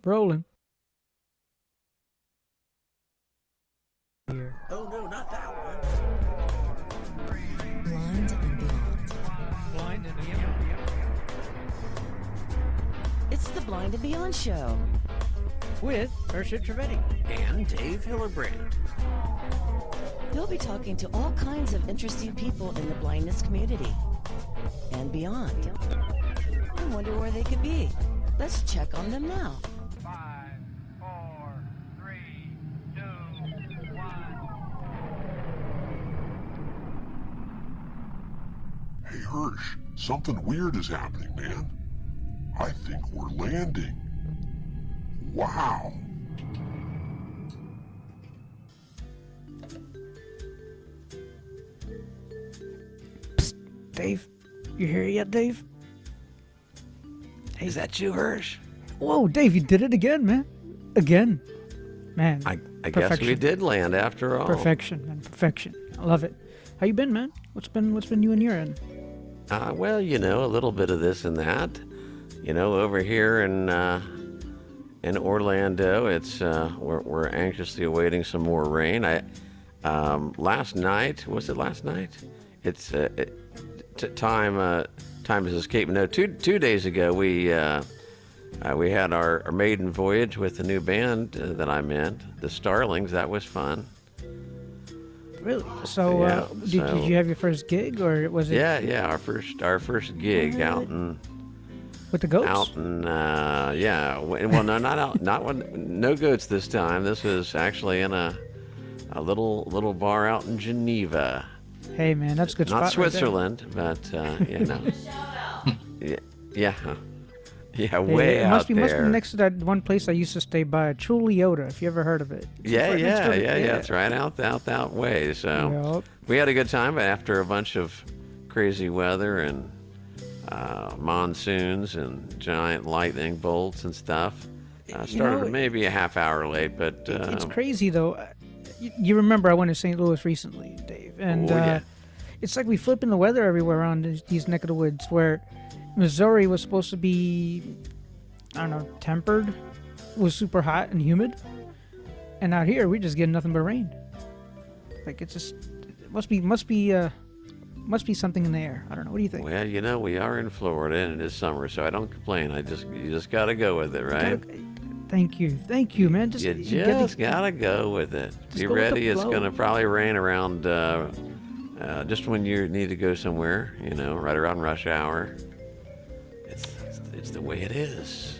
Rolling. Oh no, not that one. Blind and Beyond. Blind and Beyond. It's the Blind and Beyond show. With Hershi Trivedi. And Dave Hillebrandt. He'll be talking to all kinds of interesting people in the blindness community and beyond. I wonder where they could be. Let's check on them now. 5, 4, 3, 2, 1. Hey, Hirsch, something weird is happening, man. I think we're landing. Wow. Psst, Dave. You here yet, Dave? Is that you, Hirsch? Whoa, Dave, you did it again, man. Again. Man. I guess we did land after all. Perfection, man. Perfection. I love it. How you been, man? What's been you and your end? Well, you know, a little bit of this and that. You know, over here in Orlando, it's we're anxiously awaiting some more rain. Last night, was it last night? It's time has escaped. No, two days ago we had our maiden voyage with the new band that I'm in, the Starlings. That was fun. Really? So, Yeah, did you have your first gig, or was it? Yeah, our first gig out in. With the goats? Out in, yeah. Well, no, not out. No goats this time. This was actually in a little bar out in Geneva. Hey, man, that's a good spot. Not Switzerland, but you know. Yeah, way it out must be there. next to that one place I used to stay by, True Leota, if you ever heard of it. Yeah. Yeah. It's right out that way. So Yep. we had a good time, but after a bunch of crazy weather and monsoons and giant lightning bolts and stuff, started maybe a half hour late, but It's crazy, though. You remember I went to St. Louis recently, Dave, and yeah. it's like we flipping the weather everywhere around these neck of the woods, where Missouri was supposed to be, I don't know, tempered, was super hot and humid, and out here we just getting nothing but rain. Like it must be something in the air. I don't know. What do you think? Well, you know, we are in Florida and it is summer, so I don't complain. You just gotta go with it, right? Thank you, man. You just gotta go with it. Be go with the ready. It's flow. gonna probably rain around just when you need to go somewhere. You know, right around rush hour. It's the way it is.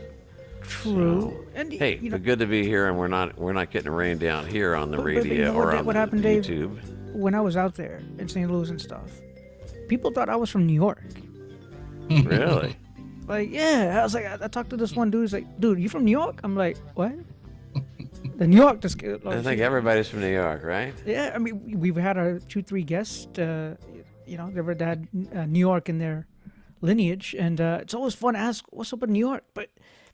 True. So, And hey, but good to be here, and we're not getting rain down here on the But radio you know or what- on what the happened, Dave? YouTube. when I was out there in St. Louis and stuff, people thought I was from New York. Really? Like, yeah, I was like, I talked to this one dude. He's like, dude, you from New York? I'm like, what? The New York, just I think everybody's from New York, right? yeah. I mean, we've had our 2-3 guests. You know, they had New York in their lineage, and it's always fun to ask, what's up in New York? But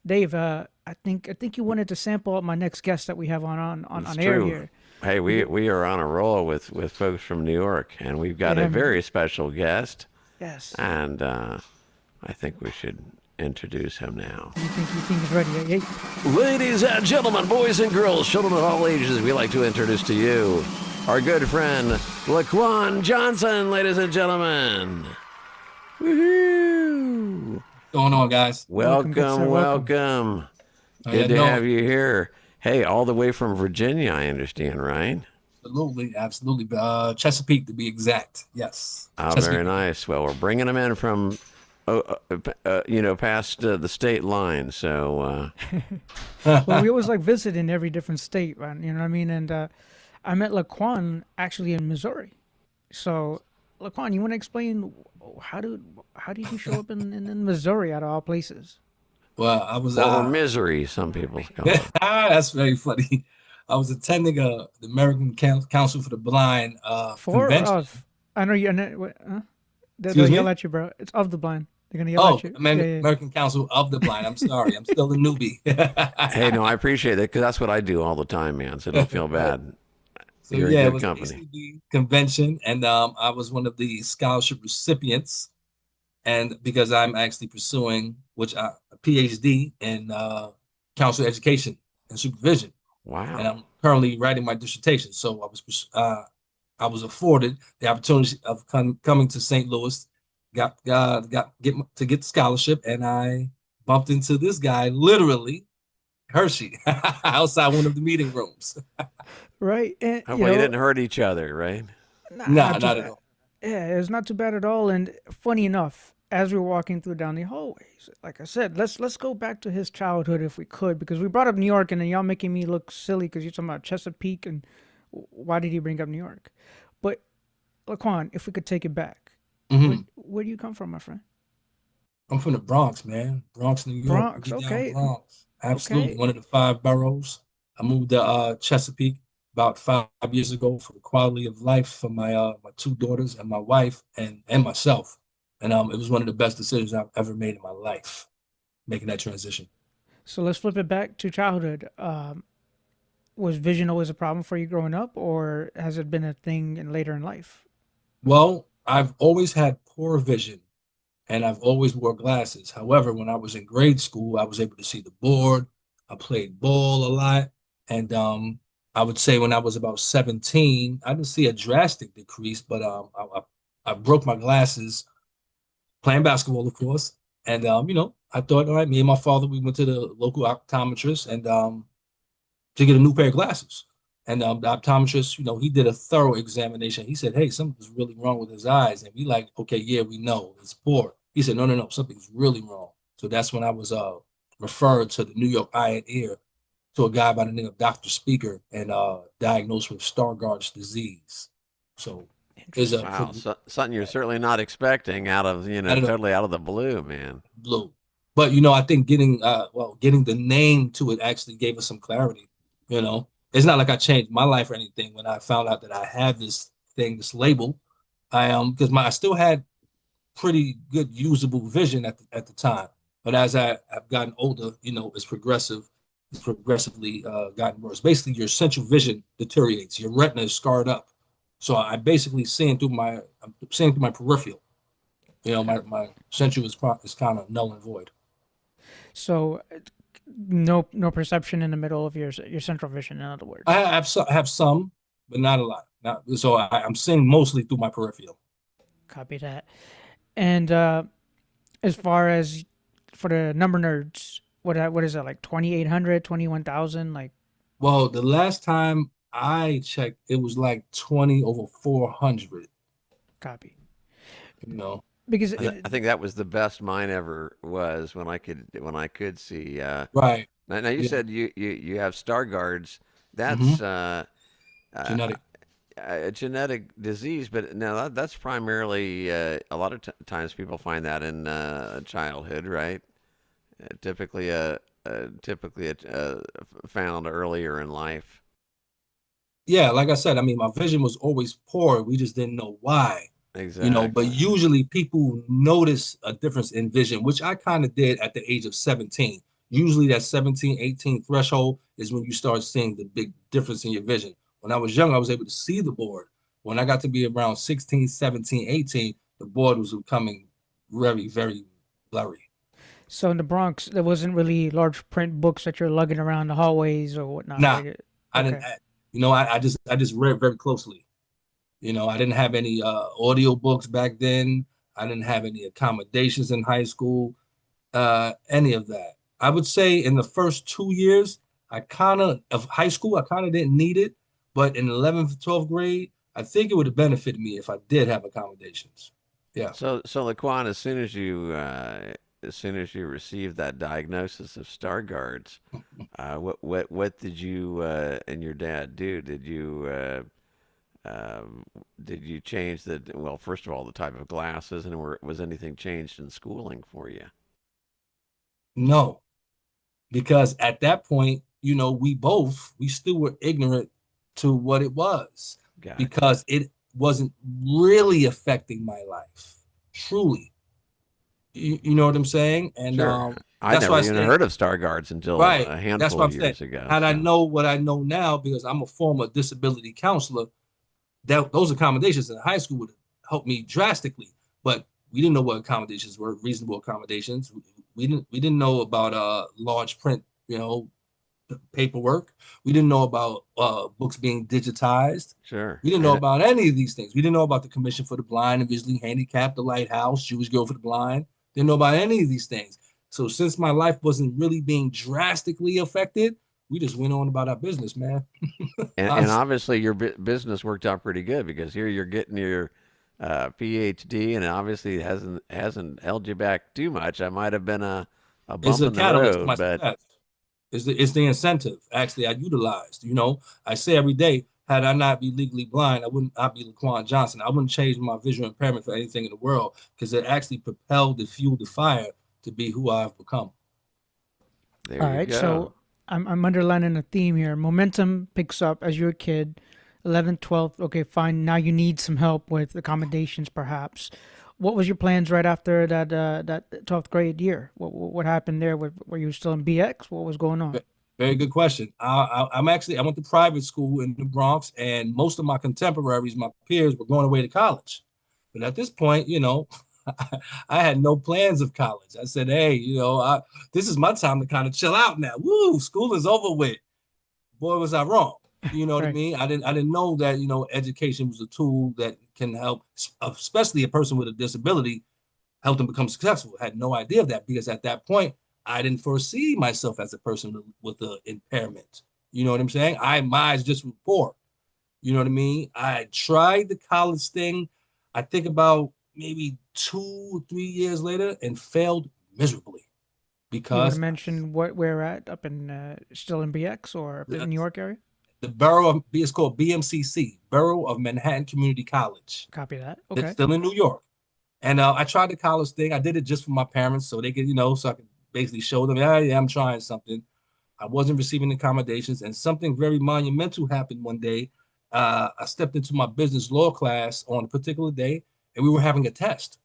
Dave, I think you wanted to sample my next guest that we have on It's air true. here. Hey, we are on a roll with folks from New York, and we've got Yeah, a man. very special guest, Yes. and I think we should introduce him now. You think he's ready? Hey, Ladies and gentlemen, boys and girls, children of all ages, we'd like to introduce to you our good friend, LaQuon Johnson, ladies and gentlemen. Woohoo! What's going on, guys? Welcome, good sir, Welcome. How Good to y'all have doing? you here. Hey, all the way from Virginia, I understand, right? Absolutely. Chesapeake, to be exact. Yes. Oh, Chesapeake. very nice. Well, we're bringing them in from, past the state line. So, well, we always like visit in every different state, right? You know what I mean? And I met LaQuon actually in Missouri. So, LaQuon, you want to explain how did you show up in Missouri out of all places? Well, I was. or misery, some people call it. That's very funny. I was attending the American Council for the Blind For or convention. of? I know you. What, huh? They'll Excuse me? yell at you, bro. It's of the blind. They're gonna yell at you. American Council of the Blind. I'm sorry, I'm still a newbie. Hey, no, I appreciate that because that's what I do all the time, man. So don't feel bad. So You're yeah, in it good was company. ACB convention, and I was one of the scholarship recipients, and because I'm actually pursuing a PhD in Counselor Education and Supervision, and Wow. I'm currently writing my dissertation. So I was afforded the opportunity of coming to St. Louis, to get the scholarship, and I bumped into this guy literally, Hershi, outside one of the meeting rooms. Right, and Hopefully you didn't hurt each other, right? Nah, not too not at bad. all. Yeah, it's not too bad at all. And funny enough, as we were walking through down the hallways, like I said, let's go back to his childhood if we could, because we brought up New York, and then y'all making me look silly because you're talking about Chesapeake, and why did he bring up New York? But LaQuon, if we could take it back, Hmm. where do you come from, my friend? I'm from the Bronx, man. Bronx, New York. Bronx. Boogie down Okay, Bronx. Absolutely. okay. One of the 5 boroughs. I moved to Chesapeake about 5 years ago for the quality of life for my 2 daughters and my wife and myself. And it was one of the best decisions I've ever made in my life, making that transition. So let's flip it back to childhood. Was vision always a problem for you growing up, or has it been a thing in later in life? Well, I've always had poor vision and I've always wore glasses. However, when I was in grade school, I was able to see the board. I played ball a lot. And I would say when I was about 17, I didn't see a drastic decrease, but I broke my glasses playing basketball, of course. And, I thought, all right, me and my father, we went to the local optometrist and to get a new pair of glasses. And the optometrist, he did a thorough examination. He said, hey, something's really wrong with his eyes. And we like, okay, yeah, we know it's poor. He said, no, no, no, something's really wrong. So that's when I was referred to the New York Eye and Ear to a guy by the name of Dr. Speaker and diagnosed with Stargardt's disease. So it's a Interesting. Wow. pretty, Something you're certainly not expecting out of, I don't know, totally out of the blue, man. blue. But I think getting the name to it actually gave us some clarity. It's not like I changed my life or anything when I found out that I had this thing, this label. Because I still had pretty good usable vision at the time. But as I've gotten older, it's progressively gotten worse. Basically, your central vision deteriorates. Your retina is scarred up. So I'm seeing through my peripheral. My central is kind of null and void. So no perception in the middle of your central vision, in other I words. have some, but not a lot. So I'm seeing mostly through my peripheral. Copy that. And as far as for the number nerds, what is that, like 2,800, 21,000? Like, Well, the last time I checked, it was like 20 over 400, copy. you know. Because I think that was the best mine ever was when I could see. Right. Now you Yeah. said you have Stargard's. Hmm. That's uh, Genetic. a genetic disease, but no, that's primarily a lot of times people find that in childhood, right? Typically found earlier in life. Yeah, like I said, I mean, my vision was always poor. We just didn't know why, but Exactly. usually people notice a difference in vision, which I kind of did at the age of 17. Usually that 17, 18 threshold is when you start seeing the big difference in your vision. When I was young, I was able to see the board. When I got to be around 16, 17, 18, the board was becoming very, very blurry. so in the Bronx, there wasn't really large print books that you're lugging around the hallways or whatnot, Nah, right? I didn't, Okay, I just read very closely. I didn't have any audio books back then. I didn't have any accommodations in high school, any of that. I would say in the first 2 years, of high school, I kind of didn't need it. But in 11th, 12th grade, I think it would have benefited me if I did have accommodations. Yeah. So Laquan, as soon as you received that diagnosis of Stargard's, what did you and your dad do? Did you change well, first of all, the type of glasses, and was anything changed in schooling for you? No, because at that point, we still were ignorant to what it was Gotcha. because it wasn't really affecting my life, truly. You know what I'm saying? And Sure. I that's never why I even say, heard of Stargard's until right, a that's handful what of I'm saying. years ago. Had I So, know what I know now, because I'm a former disability counselor, that those accommodations in high school would have helped me drastically. But we didn't know what accommodations were reasonable accommodations. We didn't know about large print paperwork. We didn't know about books being digitized. Sure. We didn't know about any of these things. We didn't know about the Commission for the Blind and Visually Handicapped, the Lighthouse, Jewish Girl for the Blind. Didn't know about any of these things. So since my life wasn't really being drastically affected, we just went on about our business, man. And obviously your business worked out pretty good because here you're getting your PhD, and obviously it hasn't held you back too much. I might have been a It's bump a in the catalyst for my road, but success. It's the incentive. Actually, I utilized. I say every day, had I not be legally blind, I'd be LaQuon Johnson. I wouldn't change my visual impairment for anything in the world because it actually propelled and fueled the fire to be who I've become. there All you right, go. so I'm underlining a theme here. Momentum picks up as you're a kid, 11th, 12th. Okay, fine. Now you need some help with accommodations, perhaps. What was your plans right after that 12th grade year? What happened there? Were you still in BX? What was going on? Very good question. I went to private school in the Bronx, and most of my contemporaries, my peers, were going away to college. But at this point, I had no plans of college. I said, hey, this is my time to kind of chill out now. Woo, school is over with. Boy, was I wrong. You know what I Right. mean? I didn't know that, education was a tool that can help, especially a person with a disability, help them become successful. I had no idea of that because at that point, I didn't foresee myself as a person with an impairment. You know what I'm saying? My eyes just were poor. You know what I mean? I tried the college thing, I think about maybe 2 or 3 years later, and failed miserably You want to because mention what we're at up in still in BX or up in the the, New York area? the borough of, it's called BMCC, Borough of Manhattan Community College. Copy that. It's Okay. still in New York. And I tried the college thing. I did it just for my parents so they could, so I could basically show them, yeah, I'm trying something. I wasn't receiving accommodations, and something very monumental happened one day. I stepped into my business law class on a particular day, and we were having a test.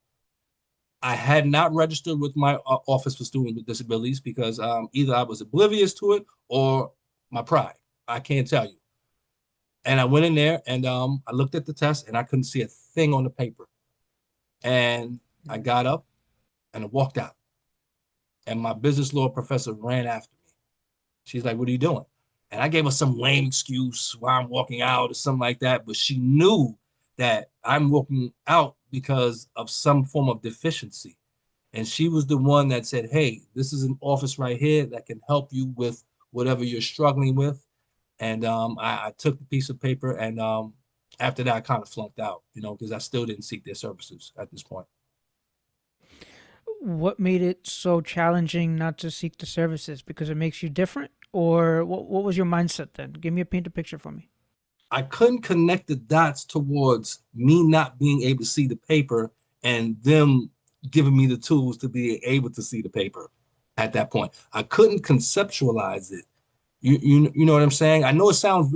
I had not registered with my Office for Students with Disabilities because either I was oblivious to it or my pride. I can't tell you. And I went in there and I looked at the test and I couldn't see a thing on the paper. And I got up and I walked out. And my business law professor ran after me. She's like, what are you doing? And I gave her some lame excuse why I'm walking out or something like that. But she knew that I'm walking out because of some form of deficiency. And she was the one that said, hey, this is an office right here that can help you with whatever you're struggling with. And I took the piece of paper and after that, I kind of flunked out, because I still didn't seek their services at this point. What made it so challenging not to seek the services? Because it makes you different? Or what was your mindset then? Paint a picture for me. I couldn't connect the dots towards me not being able to see the paper and them giving me the tools to be able to see the paper at that point. I couldn't conceptualize it. You know what I'm saying? I know it sounds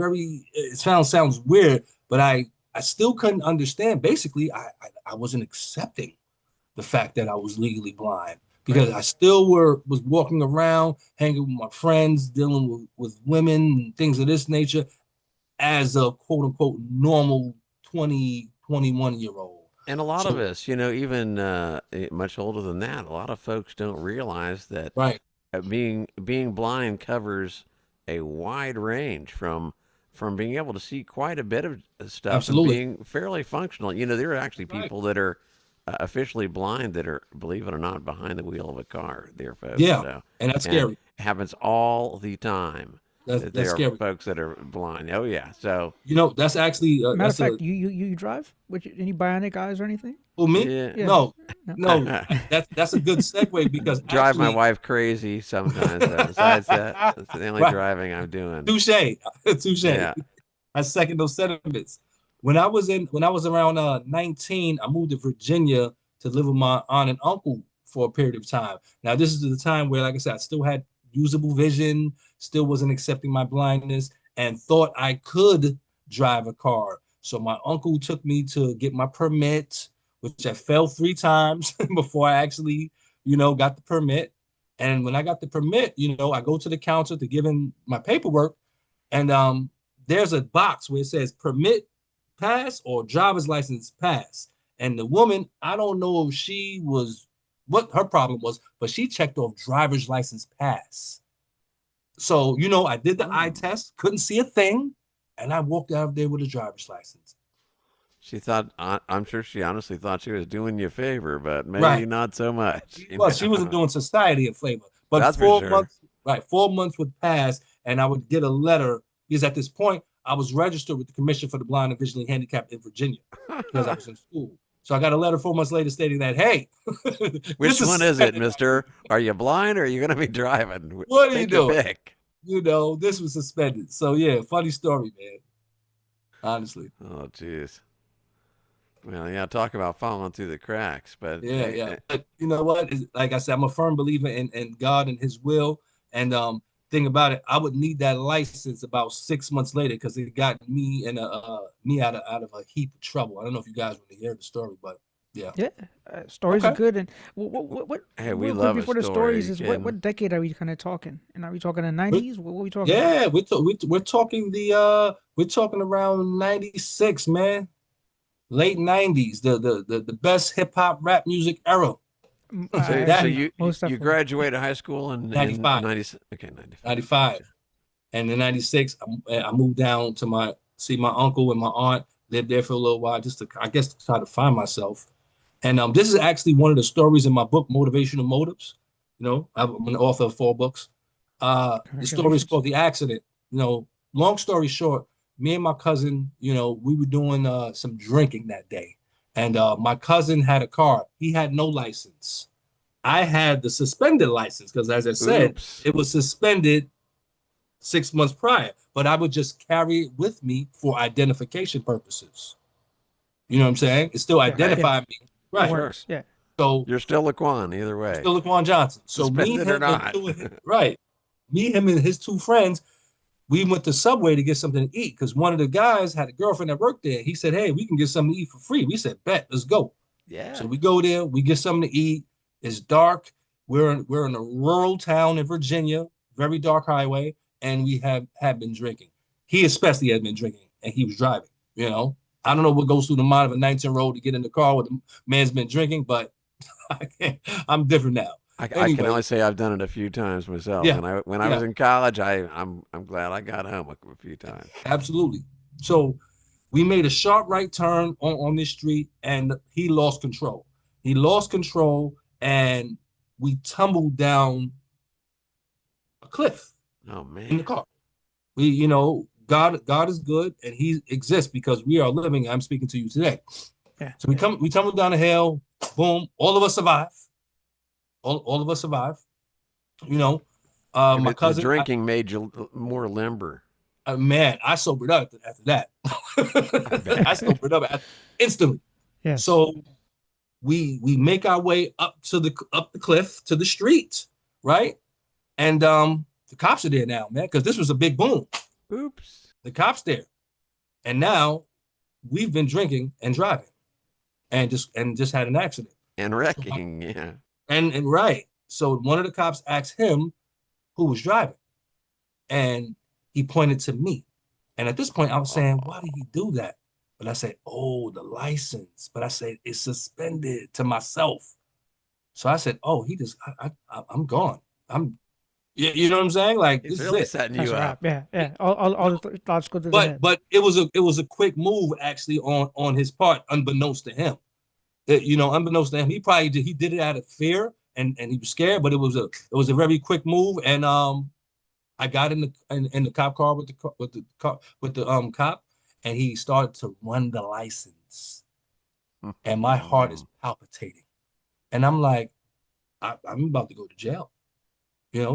sounds weird, but I still couldn't understand. Basically, I wasn't accepting the fact that I was legally blind because I still was walking around, hanging with my friends, dealing with women and things of this nature as a quote unquote normal 20, 21-year-old. And a lot of So, us, even much older than that, a lot of folks don't realize that right. being blind covers a wide range from being able to see quite a bit of stuff Absolutely. and being fairly functional. There are actually Right. people that are officially blind that are, believe it or not, behind the wheel of a car. There, folks. Yeah. So, And that's and scary. it happens all the time that That's there are scary. folks that are blind. Oh yeah. So That's actually Matter of that's fact, you drive? Any bionic eyes or anything? me? yeah. Yeah. No, No. no. That's a good segue because Drive my actually, wife crazy sometimes. Besides that, that's the only right. driving I'm doing. Touche, touche. Yeah. I second those sentiments. When I was around 19, I moved to Virginia to live with my aunt and uncle for a period of time. Now, this is the time where, like I said, I still had usable vision, still wasn't accepting my blindness, and thought I could drive a car. So my uncle took me to get my permit, which I failed 3 times before I actually, got the permit. And when I got the permit, I go to the counselor to give him my paperwork, and there's a box where it says permit pass or driver's license pass. And the woman, I don't know what her problem was, but she checked off driver's license pass. So, I did the eye test, couldn't see a thing, and I walked out of there with a driver's license. She thought, I'm sure she honestly thought she was doing you a favor, but maybe Right. not so much. Well, she wasn't doing society a favor, but That's for 4 months, right? 4 months would pass, and I would get a letter because at this point I was registered with the Commission for the Blind and Visually Handicapped in Virginia because I was in school. So I got a letter 4 months later stating that, hey, Which this one is it, suspended. mister? Are you blind or are you going to be driving? What are you Take your doing? pick. This was suspended. So yeah, funny story, man. Honestly. Oh, jeez. Well, yeah, talk about falling through the cracks, but Yeah. But you know what? Like I said, I'm a firm believer in God and His will. And thing about it, I would need that license about 6 months later because it got me in me out of a heap of trouble. I don't know if you guys want to hear the story, but yeah. Yeah, stories are Okay. good. And what hey, we real quick love a before the story. stories is You what decade are we kind of talking? And are we talking the 90s? What are we talking? Yeah, we're talking we're talking around 96, man. Late 90s, the best hip hop rap music era. So, That- so you most you definitely. graduated high school in 95. 90, okay, 95. 95. And in 96, I moved down to see my uncle and my aunt, lived there for a little while, just to, I guess, to try to find myself. And this is actually one of the stories in my book, Motivational Motives. I'm an author of 4 books. The story is called The Accident. Long story short, me and my cousin, we were doing some drinking that day. And my cousin had a car. He had no license. I had the suspended license because, as I said, Oops. it was suspended 6 months prior, but I would just carry it with me for identification purposes. You know what I'm saying? It still identified me. Right. Works. Yeah. So You're still LaQuan either way. still LaQuan Johnson. So me, Suspended or him, not. right. Me, him, and his 2 friends, we went to Subway to get something to eat because one of the guys had a girlfriend that worked there. He said, "Hey, we can get something to eat for free." We said, "Bet, let's go." Yeah. So we go there, we get something to eat. It's dark. We're in a rural town in Virginia, very dark highway, and we have been drinking. He especially had been drinking, and he was driving. I don't know what goes through the mind of a 19-year-old to get in the car with a man's been drinking, but I'm different now. I can only say I've done it a few times myself. Yeah. When I was in college, I'm glad I got home a few times. Absolutely. So we made a sharp right turn on this street, and he lost control. He lost control, and we tumbled down a cliff Oh in man. the car. God is good, and He exists because we are living. I'm speaking to you today. Yeah. So we tumbled down a hill. Boom! All of us survive. All of us survive. My cousin. The drinking made you more limber. Man, I sobered up after that. I sobered up instantly. Yeah. So we make our way up the cliff to the street, right? And the cops are there now, man, because this was a big boom. Oops. The cops there, and now we've been drinking and driving, and just had an accident. And wrecking, yeah. And right. So one of the cops asked him who was driving, and he pointed to me. And at this point, I was saying, why did he do that? But I said, oh, the license. But I said, it's suspended to myself. So I said, oh, I'm gone. You know what I'm saying? Like, He's this really is it. setting That's you right. up. Yeah. All the thoughts go through the head. But it was a quick move actually on his part, unbeknownst to him. Unbeknownst to him, he did it out of fear and he was scared. But it was a very quick move, and I got in the cop car with the cop, and he started to run the license, and my heart is palpitating, and I'm like, I'm about to go to jail.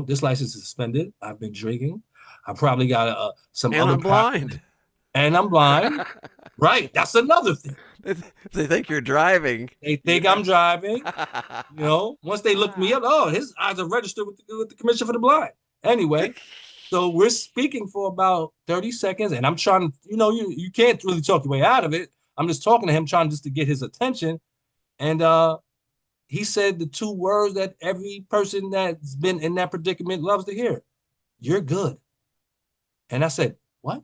This license is suspended. I've been drinking. I probably got some And other I'm blind. and I'm blind. Right. That's another thing. They think you're driving. They think I'm driving. Once they look me up, oh, his eyes are registered with the Commission for the Blind. Anyway, so we're speaking for about 30 seconds, and I'm trying to, you can't really talk your way out of it. I'm just talking to him, trying just to get his attention. And he said the 2 words that every person that's been in that predicament loves to hear. You're good. And I said, what?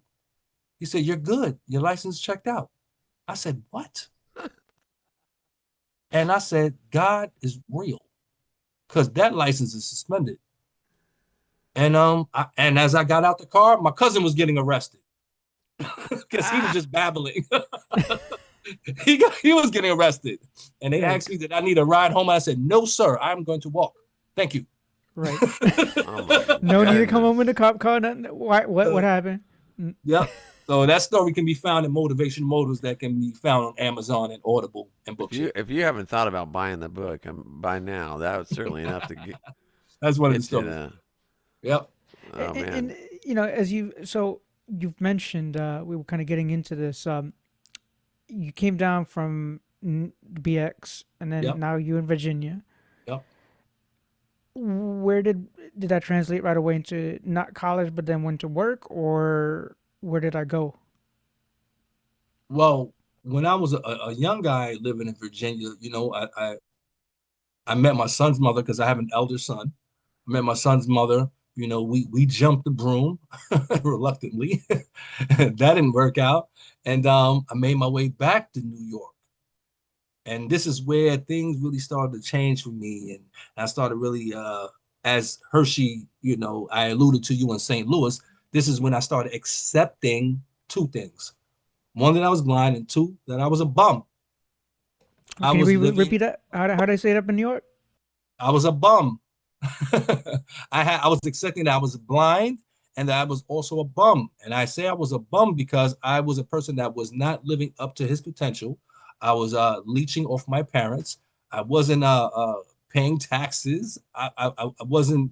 He said, you're good. Your license checked out. I said, what? And I said, God is real, because that license is suspended. And as I got out the car, my cousin was getting arrested because he was just babbling. He was getting arrested, and they asked me that I need a ride home. I said, "No, sir, I'm going to walk. Thank you." Right. Oh my No need to come goodness. home in the cop car. Nothing. What happened? Yep. So that story can be found in Motivational Motives that can be found on Amazon and Audible and Bookshare. If you haven't thought about buying the book by now, that was certainly enough to That's one of the get you stories. to. Yep. Oh man. And as you've mentioned, we were kind of getting into this. You came down from BX, and then Yep. now you in Virginia. Yep. Where did that translate right away into not college, but then went to work, or where did I go? Well, when I was a young guy living in Virginia, I met my son's mother because I have an elder son. I met my son's mother. We jumped the broom reluctantly. That didn't work out. And I made my way back to New York. And this is where things really started to change for me. And I started really, as Hershi, I alluded to you in St. Louis, this is when I started accepting two things. One, that I was blind, and two, that I was a bum. I Can was you living, repeat that? How did I say it up in New York? I was a bum. I was accepting that I was blind and that I was also a bum. And I say I was a bum because I was a person that was not living up to his potential. I was leeching off my parents. I wasn't paying taxes. I wasn't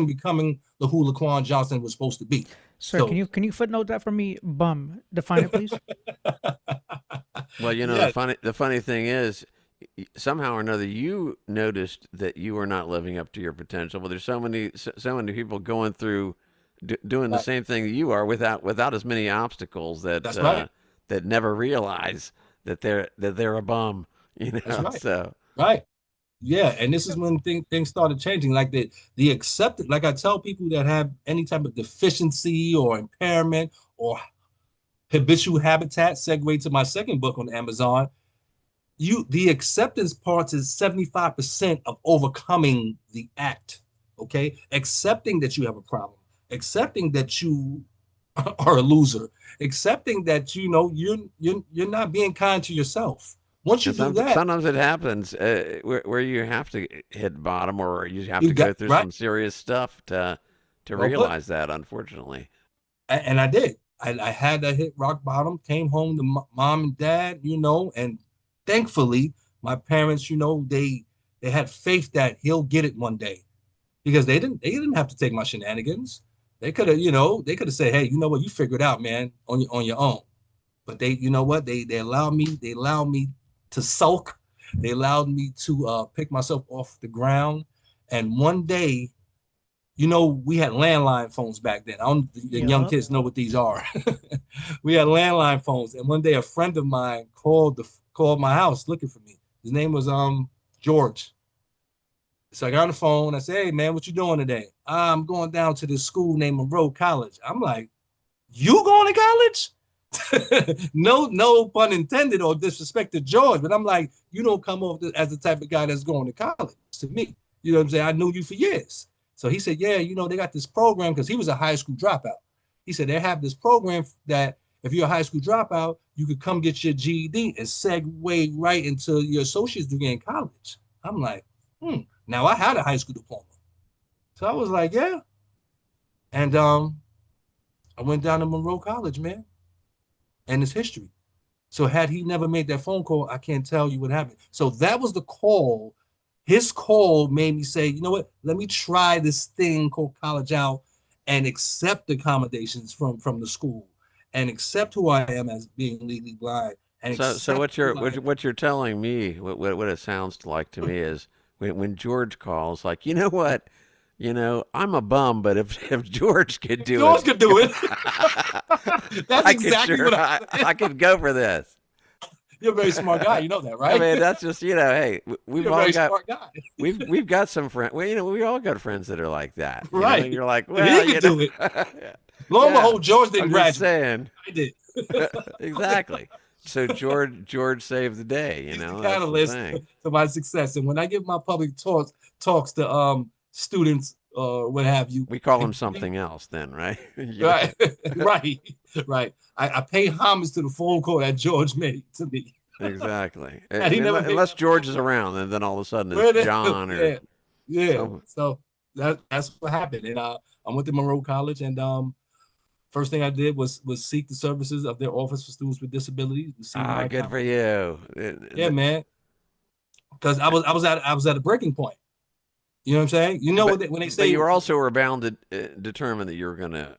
becoming the who LaQuon Johnson was supposed to be. Sir, So can you footnote that for me? Bum. Define it, please. Well, yeah, the funny thing is, somehow or another, you noticed that you were not living up to your potential. But there's so many people going through doing the right. same thing that you are without as many obstacles That's right. that never realize that they're a bum. That's right. So Right. Yeah, and this is when things started changing. Like the acceptance, like I tell people that have any type of deficiency or impairment or habitual habitat, segue to my second book on Amazon. The acceptance part is 75% of overcoming the act. Okay, accepting that you have a problem, accepting that you are a loser, accepting that you're not being kind to yourself. Once you and do that, sometimes it happens where you have to hit bottom, or you have you to go got through right. some serious stuff to Well put. realize that. Unfortunately, And I did. I had to hit rock bottom, came home to mom and dad, and thankfully my parents, they had faith that he'll get it one day because they didn't have to take my shenanigans. They could have, they could have said, hey, you know what, you figure it out, man, on your own. But you know what, they allowed me to sulk. They allowed me to pick myself off the ground. And one day, we had landline phones back then. The young Yup. kids know what these are. We had landline phones, and one day a friend of mine called my house looking for me. His name was George. So I got on the phone. I said, "Hey man, what you doing today?" "I'm going down to this school named Monroe College." I'm like, "You going to college?" No pun intended or disrespect to George, but I'm like, you don't come off as the type of guy that's going to college to me. You know what I'm saying? I knew you for years. So he said, yeah, they got this program because he was a high school dropout. He said they have this program that if you're a high school dropout, you could come get your GED and segue right into your associate's degree in college. I'm like, Now I had a high school diploma. So I was like, yeah. And I went down to Monroe College, man. And it's history. So had he never made that phone call, I can't tell you what happened. So that was the call. His call made me say, you know what? Let me try this thing called college out and accept accommodations from the school and accept who I am as being legally blind. And so what you're telling me, what it sounds like to me is when George calls, like, you know what, I'm a bum, but if George could do George it, could do it. That's exactly what I could go for this. You're a very smart guy. You know that, right? I mean, that's just, hey, we've You're a all very got smart guy. we've got some friends. Well, we all got friends that are like that. Right. And you're like, If well, he could do it. Lo and Yeah, behold, George didn't I'm just graduate. saying. I did. Exactly. So George saved the day. He's the That's the catalyst thing. to my success. And when I give my public talks to students or what have you. We call him something else then, right? Right, right. I pay homage to the phone call that George made to me. Exactly. And he never Unless George is around, and then all of a sudden Where it's the- John or yeah. some. So that's what happened. And I went to Monroe College, and first thing I did was seek the services of their Office for Students with Disabilities. Good for you. Yeah, man. Because I was at a breaking point. You know what I'm saying? You know, when they say But you also were bound to determine that you were going to,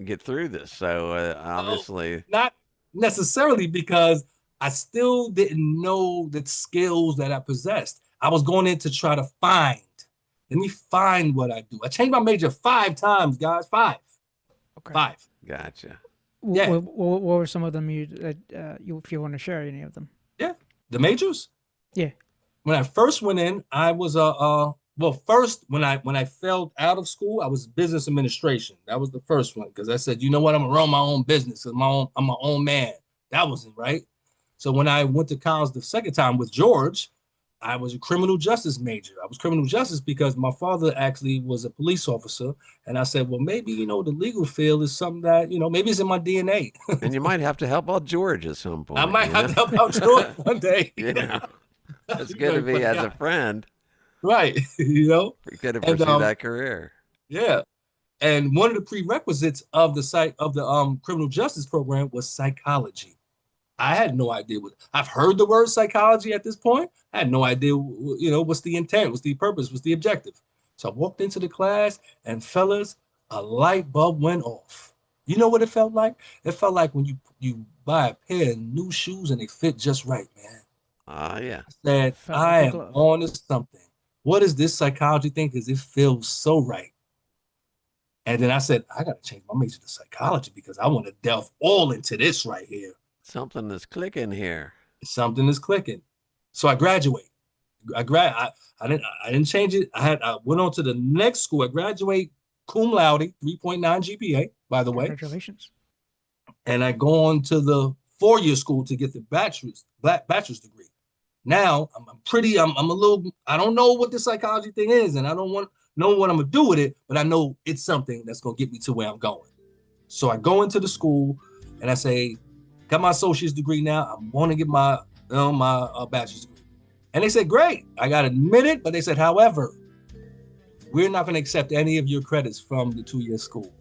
get through this. So obviously, not necessarily, because I still didn't know the skills that I possessed. I was going in to try to let me find what I do. I changed my major 5 times, guys. 5. Okay. 5. gotcha. Yeah. What were some of them if you want to share any of them? Yeah. The majors? Yeah. When I first went in, I was first when I failed out of school, I was business administration. That was the first one, because I said, you know what, I'm gonna run my own business. I'm my own man. That wasn't right. So when I went to college the second time with George, I was a criminal justice major. I was criminal justice because my father actually was a police officer. And I said, well, maybe, the legal field is something that, maybe it's in my DNA. And you might have to help out George at some point. I might have to help out George one day. It's good to be as a friend. Right. You could have pursued that career. Yeah. And one of the prerequisites of the criminal justice program was psychology. I had no idea I've heard the word psychology at this point. I had no idea, what's the intent, what's the purpose, what's the objective. So I walked into the class, and fellas, a light bulb went off. You know what it felt like? It felt like when you buy a pair of new shoes and they fit just right, man. Yeah. I said, I am on to something. What is this psychology thing? Because it feels so right. And then I said, I got to change my major to psychology, because I want to delve all into this right here. Something is clicking here. Something is clicking. So I graduate. I didn't change it. I went on to the next school. I graduate cum laude, 3.9 GPA, by the way. Congratulations. And I go on to the 4-year school to get the bachelor's degree. Now I'm a little, I don't know what the psychology thing is, and I don't know what I'm gonna do with it, but I know it's something that's gonna get me to where I'm going. So I go into the school and I say, got my associate's degree now. I want to get my bachelor's degree. And they said, great. I got admitted, but they said, however, we're not going to accept any of your credits from the 2-year school.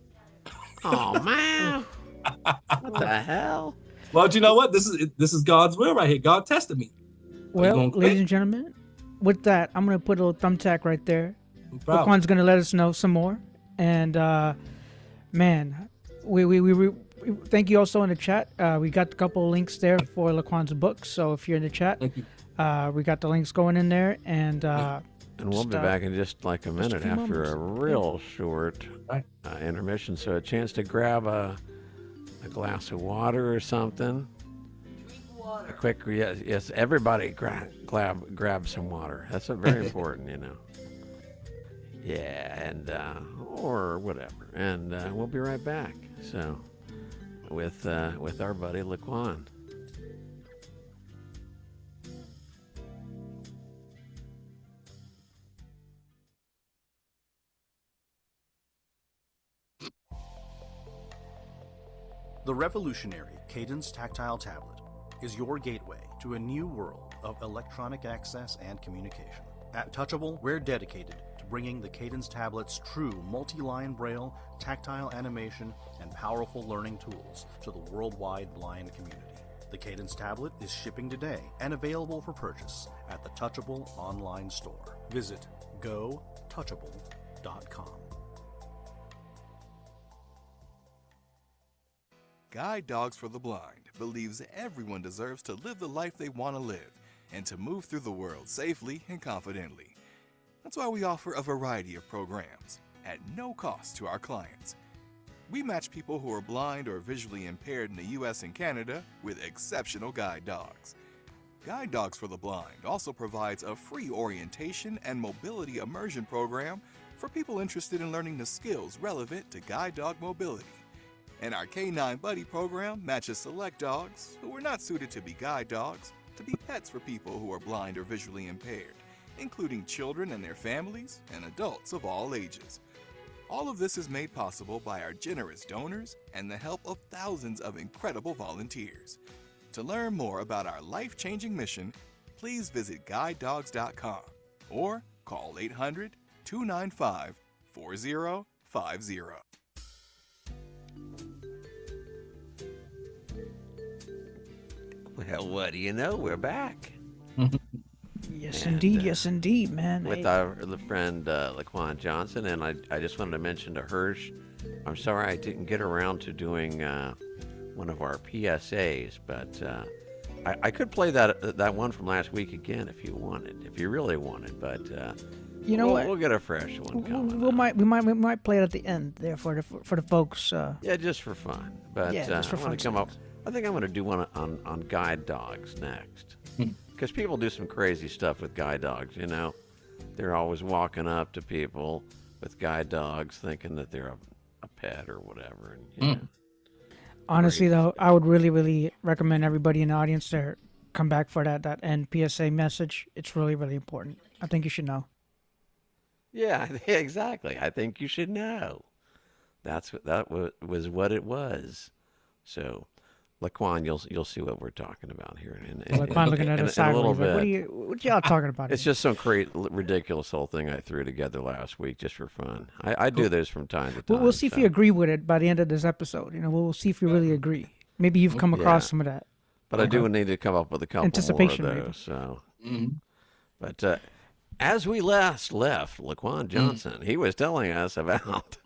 Oh, man. What the hell? Well, you know what? This is God's will right here. God tested me. Well, ladies and gentlemen, with that, I'm going to put a little thumbtack right there. LaQuon's going to let us know some more. And, man, we thank you also in the chat. We got a couple of links there for LaQuon's books. So if you're in the chat, we got the links going in there. And we'll be back in just like a minute after a real short intermission. So a chance to grab a glass of water or something. Drink water. A quick, yes, everybody grab some water. That's very important, Yeah, and or whatever. And we'll be right back. So. With our buddy LaQuon. The revolutionary Cadence Tactile Tablet is your gateway to a new world of electronic access and communication. At Touchable, we're dedicated to bringing the Cadence Tablet's true multi-line braille, tactile animation, and powerful learning tools to the worldwide blind community. The Cadence Tablet is shipping today and available for purchase at the Touchable online store. Visit gotouchable.com. Guide Dogs for the Blind believes everyone deserves to live the life they want to live and to move through the world safely and confidently. That's why we offer a variety of programs at no cost to our clients. We match people who are blind or visually impaired in the U.S. and Canada with exceptional guide dogs. Guide Dogs for the Blind also provides a free orientation and mobility immersion program for people interested in learning the skills relevant to guide dog mobility. And our K9 Buddy program matches select dogs who are not suited to be guide dogs to be pets for people who are blind or visually impaired. including children and their families and adults of all ages. All of this is made possible by our generous donors and the help of thousands of incredible volunteers. To learn more about our life-changing mission, please visit guidedogs.com or call 800-295-4050. Well, what do you know? We're back. Yes, And, indeed, man. With Hey, our friend LaQuon Johnson, and I just wanted to mention to Hersh, I'm sorry I didn't get around to doing one of our PSAs, but I could play that one from last week again if you wanted, if you really wanted. But you know what? We'll get a fresh one coming. We might play it at the end there for the folks. Yeah, just for fun. But Yeah, just for I want to fun come up. I think I'm going to do one on guide dogs next, because people do some crazy stuff with guide dogs. You know, they're always walking up to people with guide dogs, thinking that they're a pet or whatever. And you know, Honestly, though, I would really, really recommend everybody in the audience there come back for that end PSA message. It's really, really important. I think you should know. yeah, exactly. I think you should know. That was what it was. So, LaQuon, you'll see what we're talking about here. LaQuon looking at in us a little sideways. bit. Like, what y'all talking about? It's just some ridiculous whole thing I threw together last week just for fun. I do this from time to time. We'll see if you agree with it by the end of this episode. You know, we'll see if you really agree. Maybe you've come across some of that. But I do need to come up with a couple Anticipation, more of maybe. those. So, but as we last left LaQuon Johnson, he was telling us about.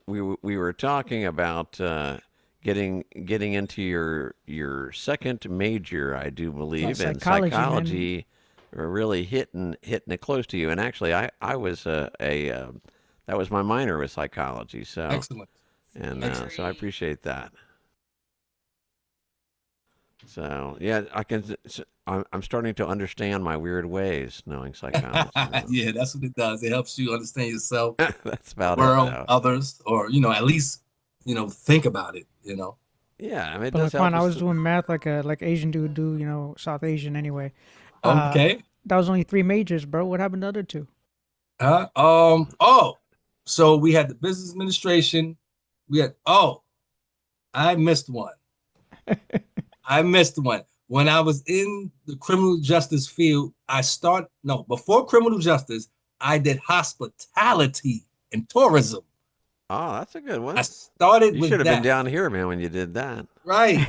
We were talking about getting into your second major, I do believe, and psychology really hitting it close to you. And actually, I was that was my minor was psychology. So Excellent. And so I appreciate that. So yeah, I'm starting to understand my weird ways knowing psychology. Yeah, that's what it does. It helps you understand yourself, That's about world, it. Though. others, or at least think about it. Yeah, I mean, it But does like, help I us was to- doing math like Asian dude do, South Asian anyway. Okay. That was only 3 majors, bro. What happened to the other 2? So we had the business administration. I missed one. When I was in the criminal justice field, before criminal justice, I did hospitality and tourism. Oh, that's a good one. I started You with should have that. been down here, man, when you did that. Right.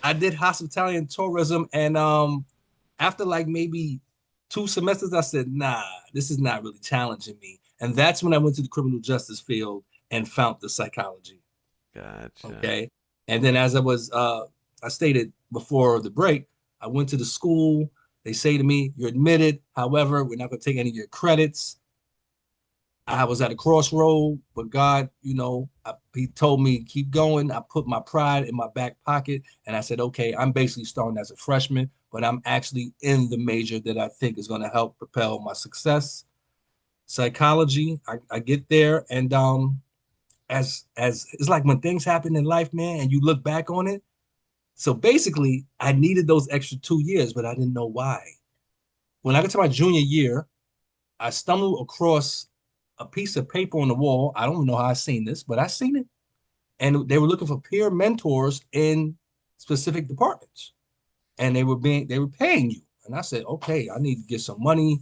I did hospitality and tourism, and after like maybe 2 semesters, I said, nah, this is not really challenging me. And that's when I went to the criminal justice field and found the psychology. Gotcha. Okay. And then as I stated before the break, I went to the school. They say to me, you're admitted. However, we're not going to take any of your credits. I was at a crossroad, but God, he told me, keep going. I put my pride in my back pocket and I said, okay, I'm basically starting as a freshman, but I'm actually in the major that I think is going to help propel my success. Psychology, I get there, and as it's like when things happen in life, man, and you look back on it. So basically, I needed those extra 2 years, but I didn't know why. When I got to my junior year, I stumbled across a piece of paper on the wall. I don't even know how I seen this, but I seen it. And they were looking for peer mentors in specific departments. And they were paying you. And I said, okay, I need to get some money.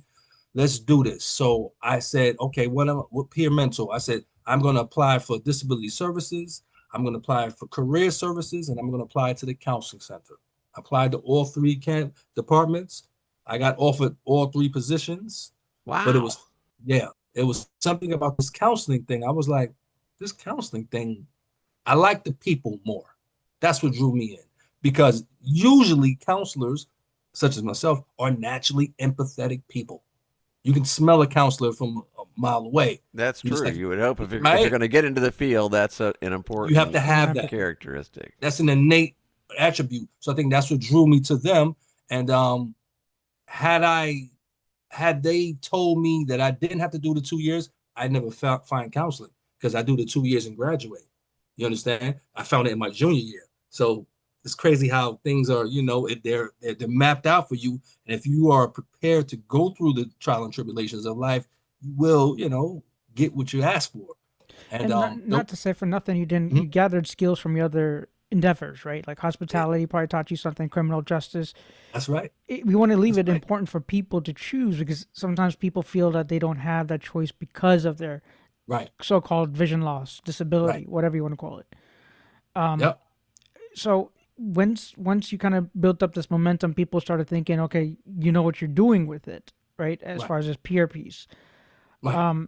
Let's do this. So I said, okay, what peer mentor? I said, I'm going to apply for disability services. I'm going to apply for career services, and I'm going to apply to the counseling center. I applied to all 3 departments. I got offered all 3 positions. Wow. But it was something about this counseling thing. I was like, this counseling thing, I like the people more. That's what drew me in, because usually counselors, such as myself, are naturally empathetic people. You can smell a counselor from a mile away. That's true. You would hope if you're Right? going to get into the field, that's an important. You have to have that characteristic. That's an innate attribute. So I think that's what drew me to them. And had they told me that I didn't have to do the 2 years, I never find counseling, because I do the 2 years and graduate. You understand? I found it in my junior year. So it's crazy how things are, they're mapped out for you. And if you are prepared to go through the trial and tribulations of life, you will, get what you ask for. And not to say for nothing, you gathered skills from your other endeavors, right? Like hospitality probably taught you something, criminal justice. That's right. We want to leave it important for people to choose, because sometimes people feel that they don't have that choice because of their so-called vision loss, disability, whatever you want to call it. Yep. So once you kind of built up this momentum, people started thinking, okay, you know what you're doing with it, right? As far as this peer piece. Right.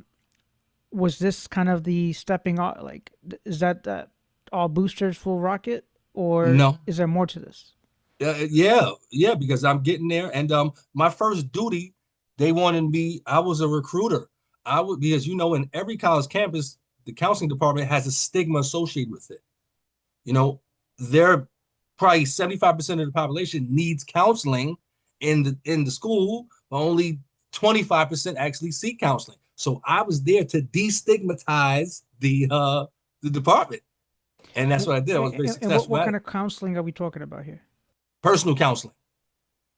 Was this kind of the stepping off? Like, is that all boosters full rocket, or No. is there more to this? Yeah, because I'm getting there. And my first duty, they wanted me. I was a recruiter. Because in every college campus, the counseling department has a stigma associated with it. They're probably 75% of the population needs counseling in the school, but only 25% actually seek counseling. So I was there to destigmatize the department, and that's what I did. I was very successful. And what kind of counseling are we talking about here? Personal counseling,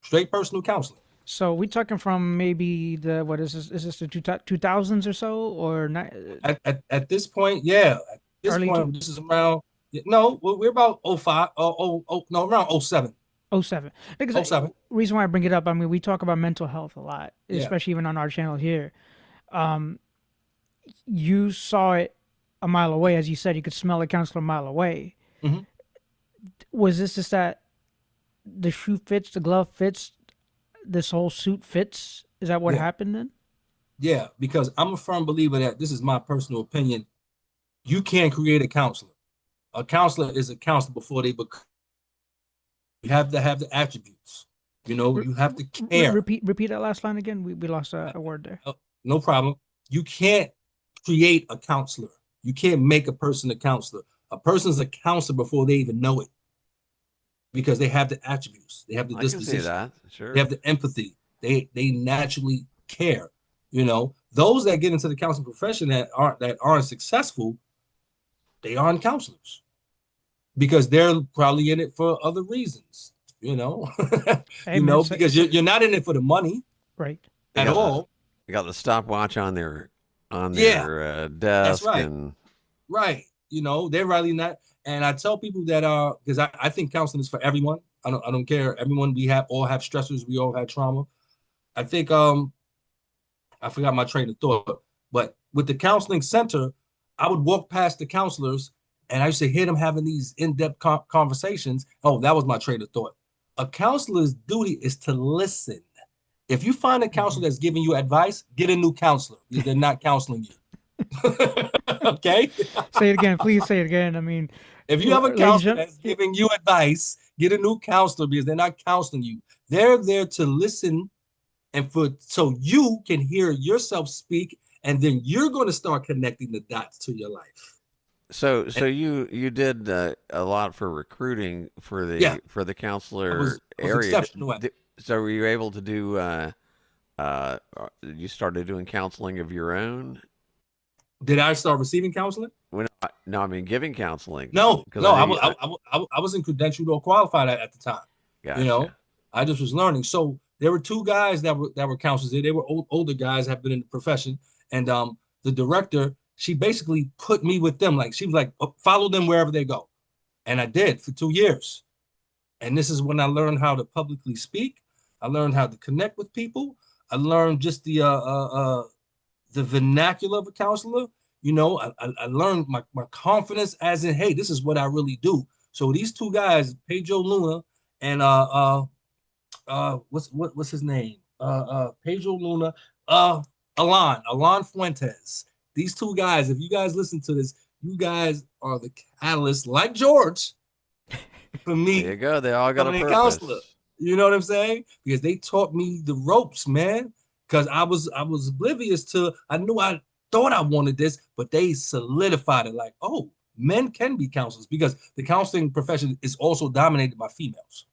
straight personal counseling. So we talking from maybe what is this? Is this the 2000s or so, or not? At this point, yeah. At this Early point, this is around. No, we're about 05. No, around 07. 07. Because 07. Reason why I bring it up, I mean, we talk about mental health a lot, Yeah. especially even on our channel here. You saw it a mile away, as you said. You could smell a counselor a mile away. Mm-hmm. Was this just that the shoe fits, the glove fits, this whole suit fits? Is that what happened then? Yeah, because I'm a firm believer that, this is my personal opinion, you can't create a counselor. A counselor is a counselor before they become. You have to have the attributes. You have to care. Repeat that last line again. We lost a word there. No problem. You can't create a counselor. You can't make a person a counselor. A person's a counselor before they even know it, because they have the attributes. They have the disposition. I can see that. Sure. They have the empathy. They naturally care. Those that get into the counseling profession that aren't successful, they aren't counselors, because they're probably in it for other reasons. Because you're not in it for the money, right? At all. You got the stopwatch on their desk. That's right. And right. They're really not. And I tell people that because I think counseling is for everyone. I don't care. Everyone, we all have stressors. We all have trauma. I think I forgot my train of thought, but with the counseling center, I would walk past the counselors and I used to hear them having these in-depth conversations. Oh, that was my train of thought. A counselor's duty is to listen. If you find a counselor that's giving you advice, get a new counselor, because they're not counseling you. Okay? Say it again. Please say it again. I mean, if you have a counselor that's giving you advice, get a new counselor, because they're not counseling you. They're there to listen, and so you can hear yourself speak, and then you're going to start connecting the dots to your life. So you did a lot for recruiting for the counselor area. So were you able to do? You started doing counseling of your own? Did I start receiving counseling? No, I mean giving counseling. No, I wasn't credentialed or qualified at the time. Gotcha. I just was learning. So there were two guys that were counselors there. They were older guys, have been in the profession, and the director, she basically put me with them. Like, she was like, follow them wherever they go, and I did for 2 years. And this is when I learned how to publicly speak. I learned how to connect with people. I learned just the vernacular of a counselor. I learned my confidence, as in, hey, this is what I really do. So these two guys, Pedro Luna and what's his name? Pedro Luna, Alan Fuentes. These two guys, if you guys listen to this, you guys are the catalyst, like George, for me. There you go. They all got a purpose. Counselor. You know what I'm saying? Because they taught me the ropes, man. Because I was oblivious to, I thought I wanted this, but they solidified it. Like, oh, men can be counselors, because the counseling profession is also dominated by females.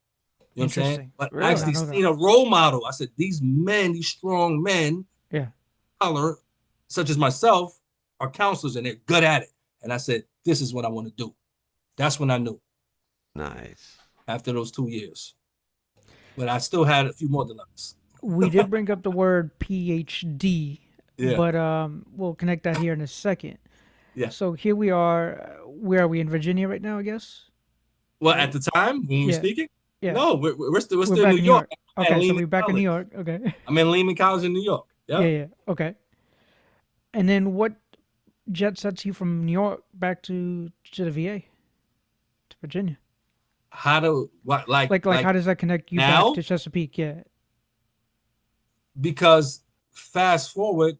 You know what I'm saying? But I actually seen a role model. I said, these men, these strong men, color, such as myself, are counselors, and they're good at it. And I said, this is what I want to do. That's when I knew. Nice. after those 2 years. But I still had a few more dilemmas. We did bring up the word PhD, Yeah. but we'll connect that here in a second. Yeah. So here we are. Where are we, in Virginia right now, I guess? Well, at the time when we were Yeah. speaking, Yeah. no, we're still We're in back New in York. I'm at Okay, so Lehman we're back in New College. York. Okay. I'm in Lehman College in New York. Yep. Yeah. Okay. And then what jet sets you from New York back to the VA, to Virginia? How do what Like how does that connect you now? back to Chesapeake? Yeah. Because fast forward,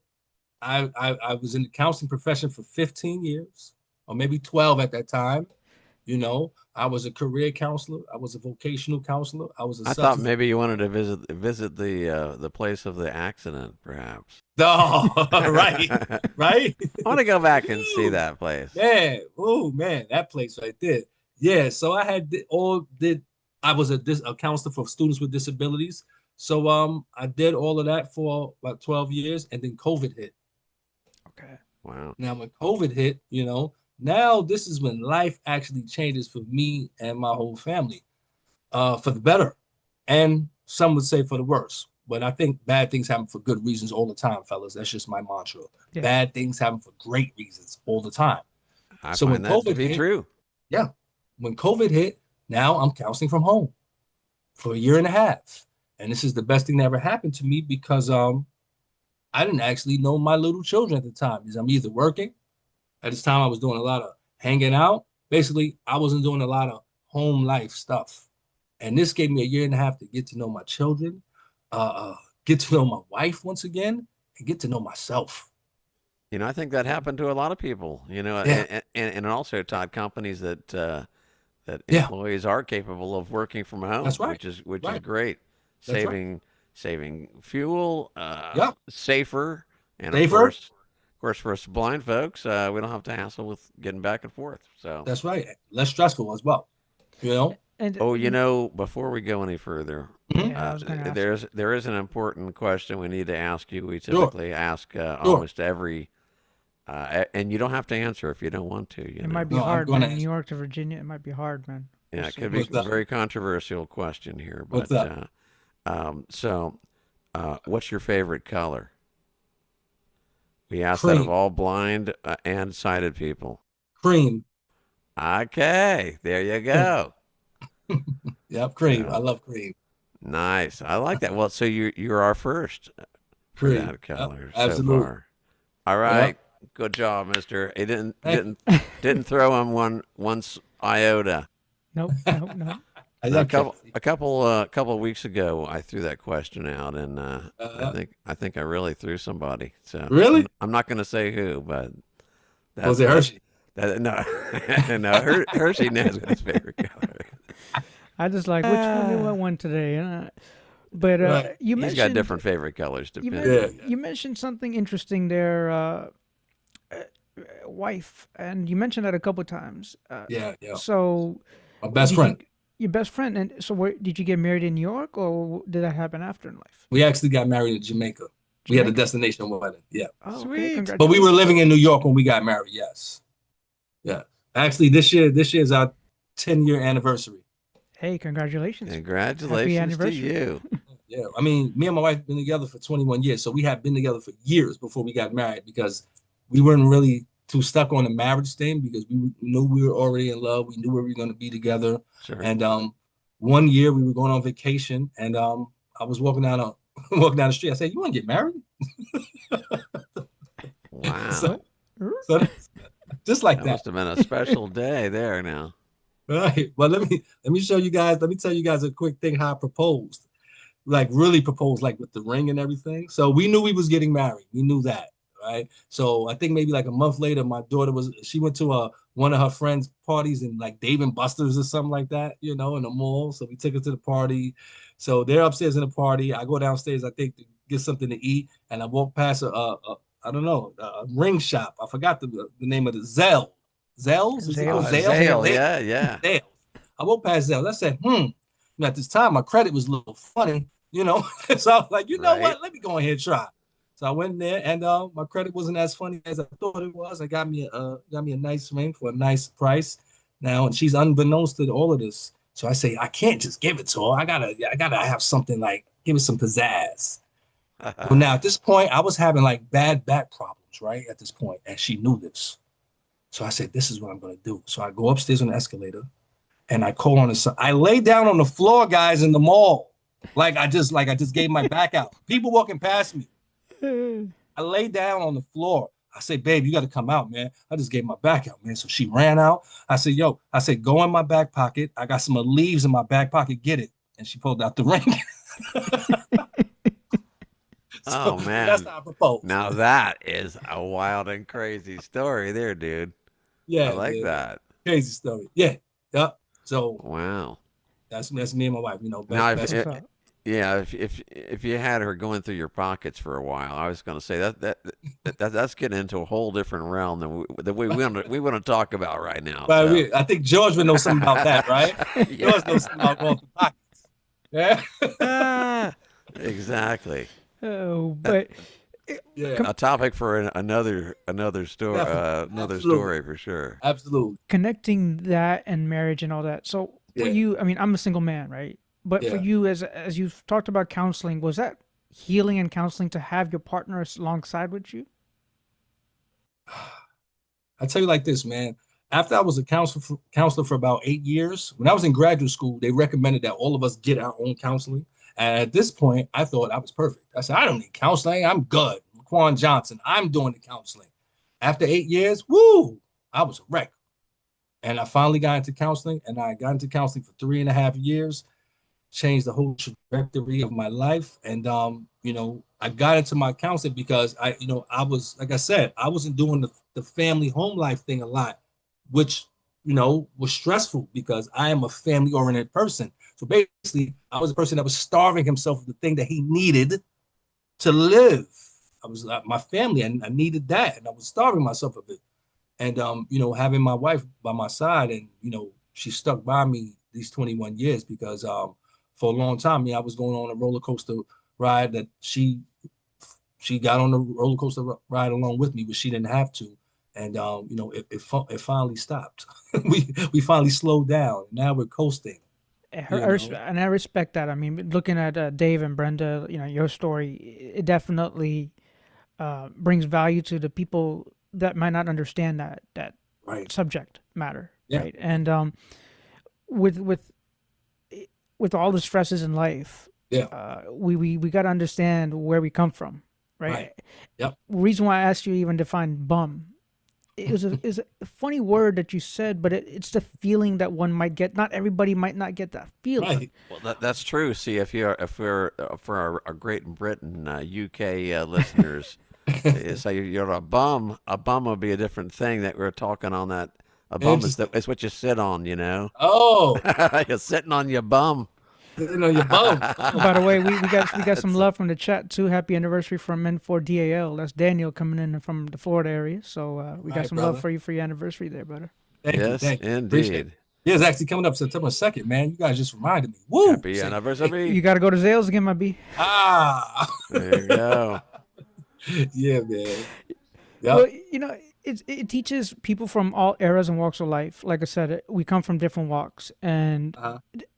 I was in the counseling profession for 15 years, or maybe 12 at that time. You know, I was a career counselor. I was a vocational counselor. I was a I thought substance. maybe you wanted to visit the place of the accident, perhaps. No, right. I want to go back and see that place. Man, oh man, that place right there. Yeah, so I had I was a counselor for students with disabilities. So I did all of that for about 12 years, and then COVID hit. Okay. Wow. Now when COVID hit, you know, now this is when life actually changes for me and my whole family, for the better, and some would say for the worse. But I think bad things happen for good reasons all the time, fellas. That's just my mantra. Yeah. Bad things happen for great reasons all the time. I So find when that to COVID be hit- true. Yeah. When COVID hit, now I'm counseling from home for a year and a half. And this is the best thing that ever happened to me because I didn't actually know my little children at the time because I'm either working. At this time, I was doing a lot of hanging out. Basically, I wasn't doing a lot of home life stuff. And this gave me a year and a half to get to know my children, get to know my wife once again, and get to know myself. You know, I think that happened to a lot of people. You know, Yeah. and also taught companies that that Yeah. employees are capable of working from home. That's right. Which is Right. great. That's right. Saving fuel. Yeah. Safer, and Safer. of course, for us blind folks, we don't have to hassle with getting back and forth. So. That's right. Less stressful as well. You know? And Oh, you know, before we go any further, yeah, I was gonna ask. there is an important question we need to ask you. We typically ask almost every, and you don't have to answer if you don't want to. You It know? might be No, I'm hard, gonna man. answer. New York to Virginia, it might be hard, man. Yeah, We'll it see. could be What's a up? very controversial question here, but What's up? what's your favorite color? We ask that Cream. of all blind and sighted people. Cream. Okay, there you go. Yep, cream. Yeah. I love cream. Nice. I like that. Well, so you're our first for Cream. that color Yep, so absolutely. far. All right. Good job, mister. He Thank didn't throw him once iota. Nope. I A love couple of weeks ago, I threw that question out, and I think I really threw somebody. So Really? I'm not going to say who, but Was it Hershi? no, Hershey knows what his favorite color is. I just like which one do I want today? But Right. you He's mentioned got different favorite colors you, depending. you mentioned something interesting there, wife, and you mentioned that a couple times. Yeah. So My best did friend. your best friend, and so where did you get married in New York, or did that happen after in life? We actually got married in Jamaica. We had a Jamaica? destination wedding. Yeah. Oh, Sweet. okay, But But we were congratulations. living in New York when we got married. Yes. Yeah. Actually, this year is our 10-year anniversary. Hey, congratulations! Congratulations to anniversary. you. Yeah. I mean, me and my wife have been together for 21 years. So we have been together for years before we got married because we weren't really too stuck on the marriage thing because we knew we were already in love. We knew we were going to be together. Sure. And one year we were going on vacation and I was walking down the street. I said, "You want to get married?" Wow. So just like That that. must have been a special day there now. Right. Well, let me show you guys. Let me tell you guys a quick thing how I proposed. Like really proposed, like with the ring and everything. So we knew we was getting married. We knew that, right? So I think maybe like a month later, my daughter she went to one of her friends' parties in like Dave and Buster's or something like that, you know, in the mall. So we took her to the party. So they're upstairs in the party. I go downstairs, I think, to get something to eat, and I walk past a ring shop. I forgot the name of the Zelle. Zales? Is it called Zale, Zales? yeah. Zales. I walked past Zales. I said, And at this time, my credit was a little funny, you know. So I was like, you know Right. what? Let me go ahead and try. So I went in there, and my credit wasn't as funny as I thought it was. I got me a nice ring for a nice price now, and she's unbeknownst to all of this. So I say, I can't just give it to her. I gotta have something like, give it some pizzazz. Well, now at this point, I was having like bad back problems, right? At this point, and she knew this. So I said, this is what I'm gonna do. So I go upstairs on the escalator and I call on the son. I lay down on the floor, guys, in the mall. Like I just gave my back out. People walking past me. I lay down on the floor. I say, babe, you got to come out, man. I just gave my back out, man. So she ran out. I said, go in my back pocket. I got some leaves in my back pocket. Get it. And she pulled out the ring. Oh, man. That's how I proposed. Now that is a wild and crazy story there, dude. Yeah. I like that. Crazy story. Yeah. Yep. So wow. That's me and my wife, you know. Now, if you had her going through your pockets for a while, I was going to say that's getting into a whole different realm than we want to talk about right now. But So. I think George would know something about that, right? Yeah. George knows something about going through pockets. Yeah. Exactly. Oh, but Yeah. A topic for another story, another story for sure. Absolutely. connecting that and marriage and all that. So for Yeah. you, I mean, I'm a single man, right? But for Yeah. you, as you've talked about counseling, was that healing and counseling to have your partner alongside with you? I tell you like this, man. After I was a counselor for about 8 years, when I was in graduate school, they recommended that all of us get our own counseling. And at this point, I thought I was perfect. I said, I don't need counseling. I'm good. LaQuon Johnson, I'm doing the counseling. After 8 years, woo, I was a wreck. And I finally got into counseling, and I got into counseling for 3.5 years, changed the whole trajectory of my life. And, I got into my counseling because I was, like I said, I wasn't doing the family home life thing a lot, which, was stressful because I am a family oriented person. So basically, I was a person that was starving himself of the thing that he needed to live. I was my family, and I needed that, and I was starving myself of it. And having my wife by my side, and she stuck by me these 21 years because for a long time, I was going on a roller coaster ride that she got on the roller coaster ride along with me, but she didn't have to. And it finally stopped. we finally slowed down. Now we're coasting. And I respect that. I mean, looking at Dave and Brenda, your story, it definitely brings value to the people that might not understand that Right. subject matter, Yeah. right? And with all the stresses in life, we got to understand where we come from, right? Yep. Reason why I asked you to even define bum. Is a funny word that you said, but it's the feeling that one might get. Not everybody might not get that feeling. Right. Well, that's true. See, for our Great Britain, UK listeners, say you're a bum. A bum would be a different thing that we're talking on. That a bum is what you sit on. Oh, You're sitting on your bum. your bum. By the way, we got some love from the chat too. Happy anniversary from N4DAL. That's Daniel coming in from the Florida area. So we got Right, some brother. love for you for your anniversary there, brother. Thank you, Yes, thank you. Appreciate it. indeed. Yeah, it's actually coming up September 2nd, man. You guys just reminded me. Woo! Happy anniversary. You got to go to Zales again, my B. Ah, There you go. yeah, man. Well, Yep. it teaches people from all eras and walks of life. Like I said, we come from different walks, and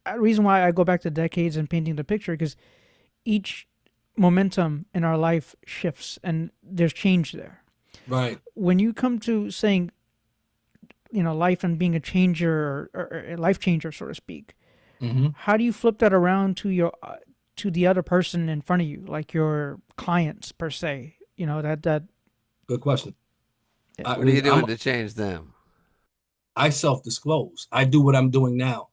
the reason why I go back to decades and painting the picture because each momentum in our life shifts, and there's change there. Right. When you come to saying, life and being a changer or a life changer, so to speak, how do you flip that around to the other person in front of you, like your clients per se? That. Good question. What are you doing to change them? I self-disclose. I do what I'm doing now.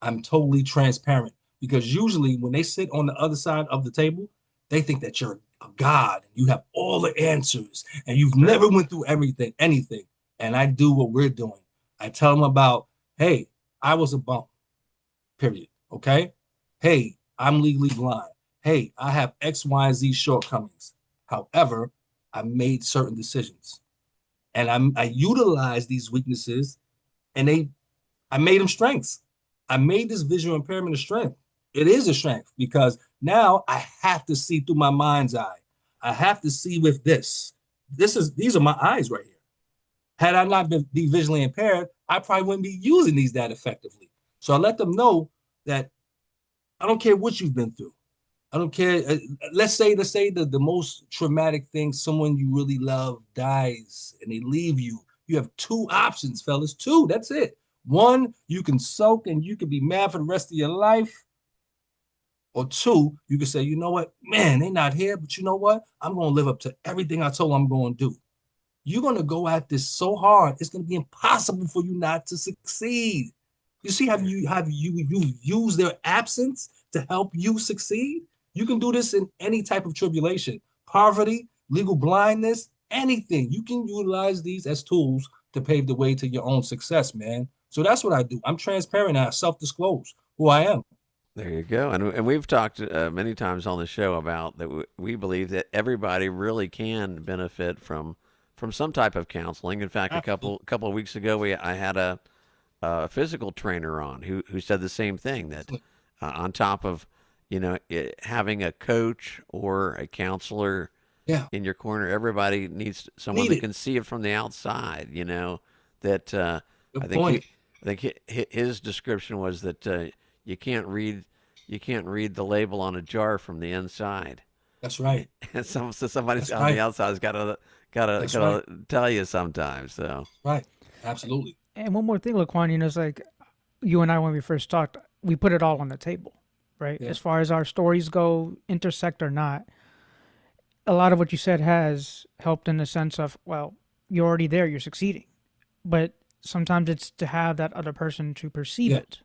I'm totally transparent because usually when they sit on the other side of the table, they think that you're a god. You have all the answers and you've never went through anything. And I do what we're doing. I tell them about, hey, I was a bum, period. Okay. Hey, I'm legally blind. Hey, I have X, Y, and Z shortcomings. However, I made certain decisions. And I utilized these weaknesses and I made them strengths. I made this visual impairment a strength. It is a strength because now I have to see through my mind's eye. I have to see with this. These are my eyes right here. Had I not be visually impaired, I probably wouldn't be using these that effectively. So I let them know that I don't care what you've been through. I don't care. Let's say the most traumatic thing, someone you really love dies and they leave you. You have two options, fellas. Two, that's it. One, you can sulk and you can be mad for the rest of your life. Or two, you can say, you know what, man, they're not here, but you know what? I'm going to live up to everything I told them I'm going to do. You're going to go at this so hard, it's going to be impossible for you not to succeed. You see how you use their absence to help you succeed? You can do this in any type of tribulation, poverty, legal blindness, anything. You can utilize these as tools to pave the way to your own success, man. So that's what I do. I'm transparent. I self-disclose who I am. There you go. And we've talked many times on the show about that we believe that everybody really can benefit from some type of counseling. In fact, Absolutely. a couple of weeks ago, I had a physical trainer on who said the same thing, that on top of having a coach or a counselor Yeah. in your corner, everybody needs someone that can see it from the outside. That Good I think point. his description was that you can't read the label on a jar from the inside. That's right. And somebody That's on right. the outside has gotta That's right. tell you sometimes. So Right. Absolutely. And one more thing, LaQuon, it's like you and I, when we first talked, we put it all on the table, right? Yeah. As far as our stories go, intersect or not, a lot of what you said has helped in the sense of, well, you're already there, you're succeeding. But sometimes it's to have that other person to perceive Yeah. it,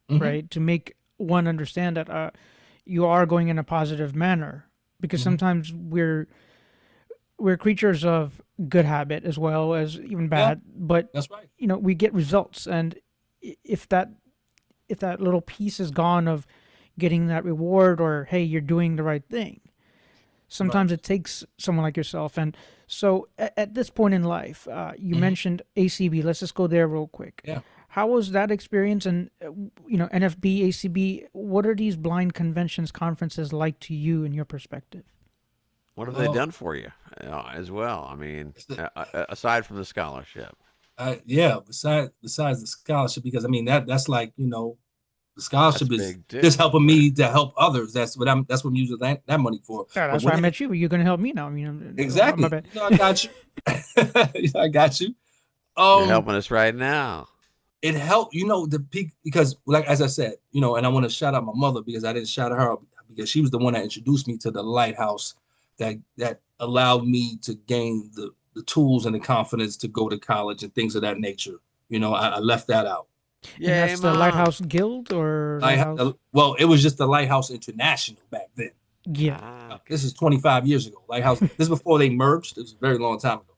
Mhm. right? To make one understand that you are going in a positive manner. Because Mhm. sometimes we're creatures of good habit as well as even bad, but That's right. we get results, and if that little piece is gone of getting that reward, or hey, you're doing the right thing, sometimes it takes someone like yourself. And so at this point in life, you mentioned ACB. Let's just go there real quick. Yeah. How was that experience? And NFB, ACB, what are these blind conventions, conferences like to you in your perspective? what have they done for you as well? I mean, aside from the scholarship. Besides the scholarship, because I mean that's like the scholarship That's is big too. just helping me to help others. That's what I'm using that money for. Yeah, But that's why I met you. You're going to help me now. I mean, exactly. my bad. I got you. I got you. You're helping us right now. It helped, the peak, because like as I said, and I want to shout out my mother, because I didn't shout out her because she was the one that introduced me to the lighthouse that allowed me to gain the tools and the confidence to go to college and things of that nature. I left that out. And that's the Lighthouse Guild or Lighthouse? Well, it was just the Lighthouse International back then. Yeah. This is 25 years ago. Lighthouse. This is before they merged. This was a very long time ago.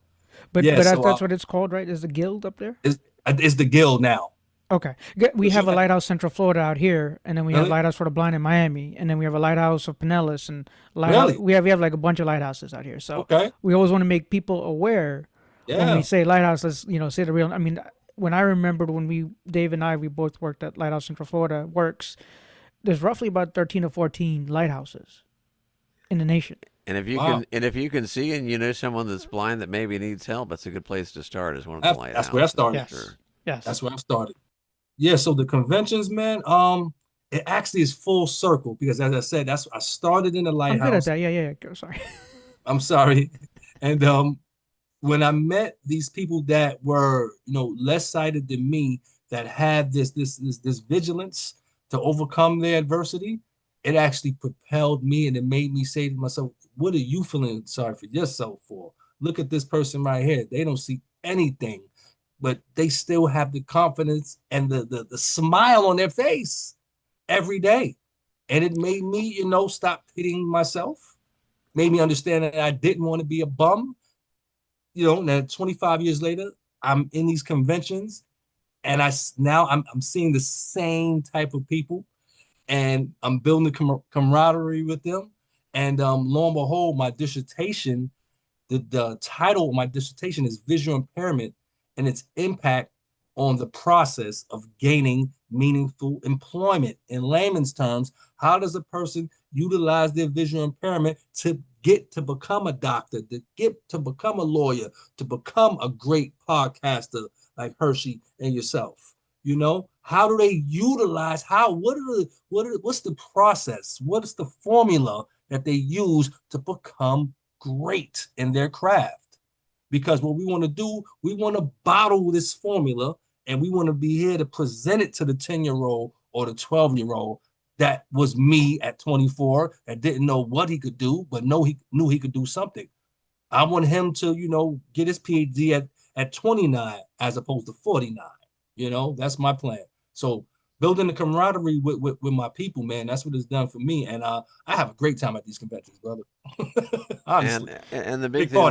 But Yeah, that's so, what it's called, right? Is the guild up there? It's the guild now. Okay. We have a Lighthouse Central Florida out here, and then we have Lighthouse for the Blind in Miami, and then we have a Lighthouse of Pinellas, and Really? we have like a bunch of lighthouses out here. So Okay. we always want to make people aware when Yeah. we say lighthouse. Let's say the real. I mean, when I remembered when Dave and I both worked at Lighthouse Central Florida Works, there's roughly about 13 or 14 lighthouses in the nation. And if you can see and you know someone that's blind that maybe needs help, that's a good place to start. Is one of the lighthouses. That's where I started. Yes. Sure. Yes. That's where I started. Yeah, so the conventions, man, it actually is full circle, because as I said, I started in the I'm lighthouse. good at that. Yeah. Go, sorry. I'm sorry. And when I met these people that were, less sighted than me, that had this vigilance to overcome their adversity, it actually propelled me, and it made me say to myself, what are you feeling sorry for yourself for? Look at this person right here. They don't see anything, but they still have the confidence and the smile on their face every day. And it made me, stop pitying myself, made me understand that I didn't want to be a bum. Now 25 years later, I'm in these conventions, and now I'm seeing the same type of people, and I'm building the camaraderie with them. And lo and behold, my dissertation, the title of my dissertation is Visual Impairment and its Impact on the Process of Gaining Meaningful Employment. In layman's terms, how does a person utilize their visual impairment to get to become a doctor, to get to become a lawyer, to become a great podcaster like Hershi and yourself? You know, how do they utilize? What's the process? What is the formula that they use to become great in their craft? Because what we want to do, we want to bottle this formula, and we want to be here to present it to the 10-year-old or the 12-year-old that was me at 24, that didn't know what he could do, but he knew he could do something. I want him to, get his PhD at 29 as opposed to 49. That's my plan. So building the camaraderie with my people, man, that's what it's done for me. And I have a great time at these conventions, brother. Honestly. And the big thing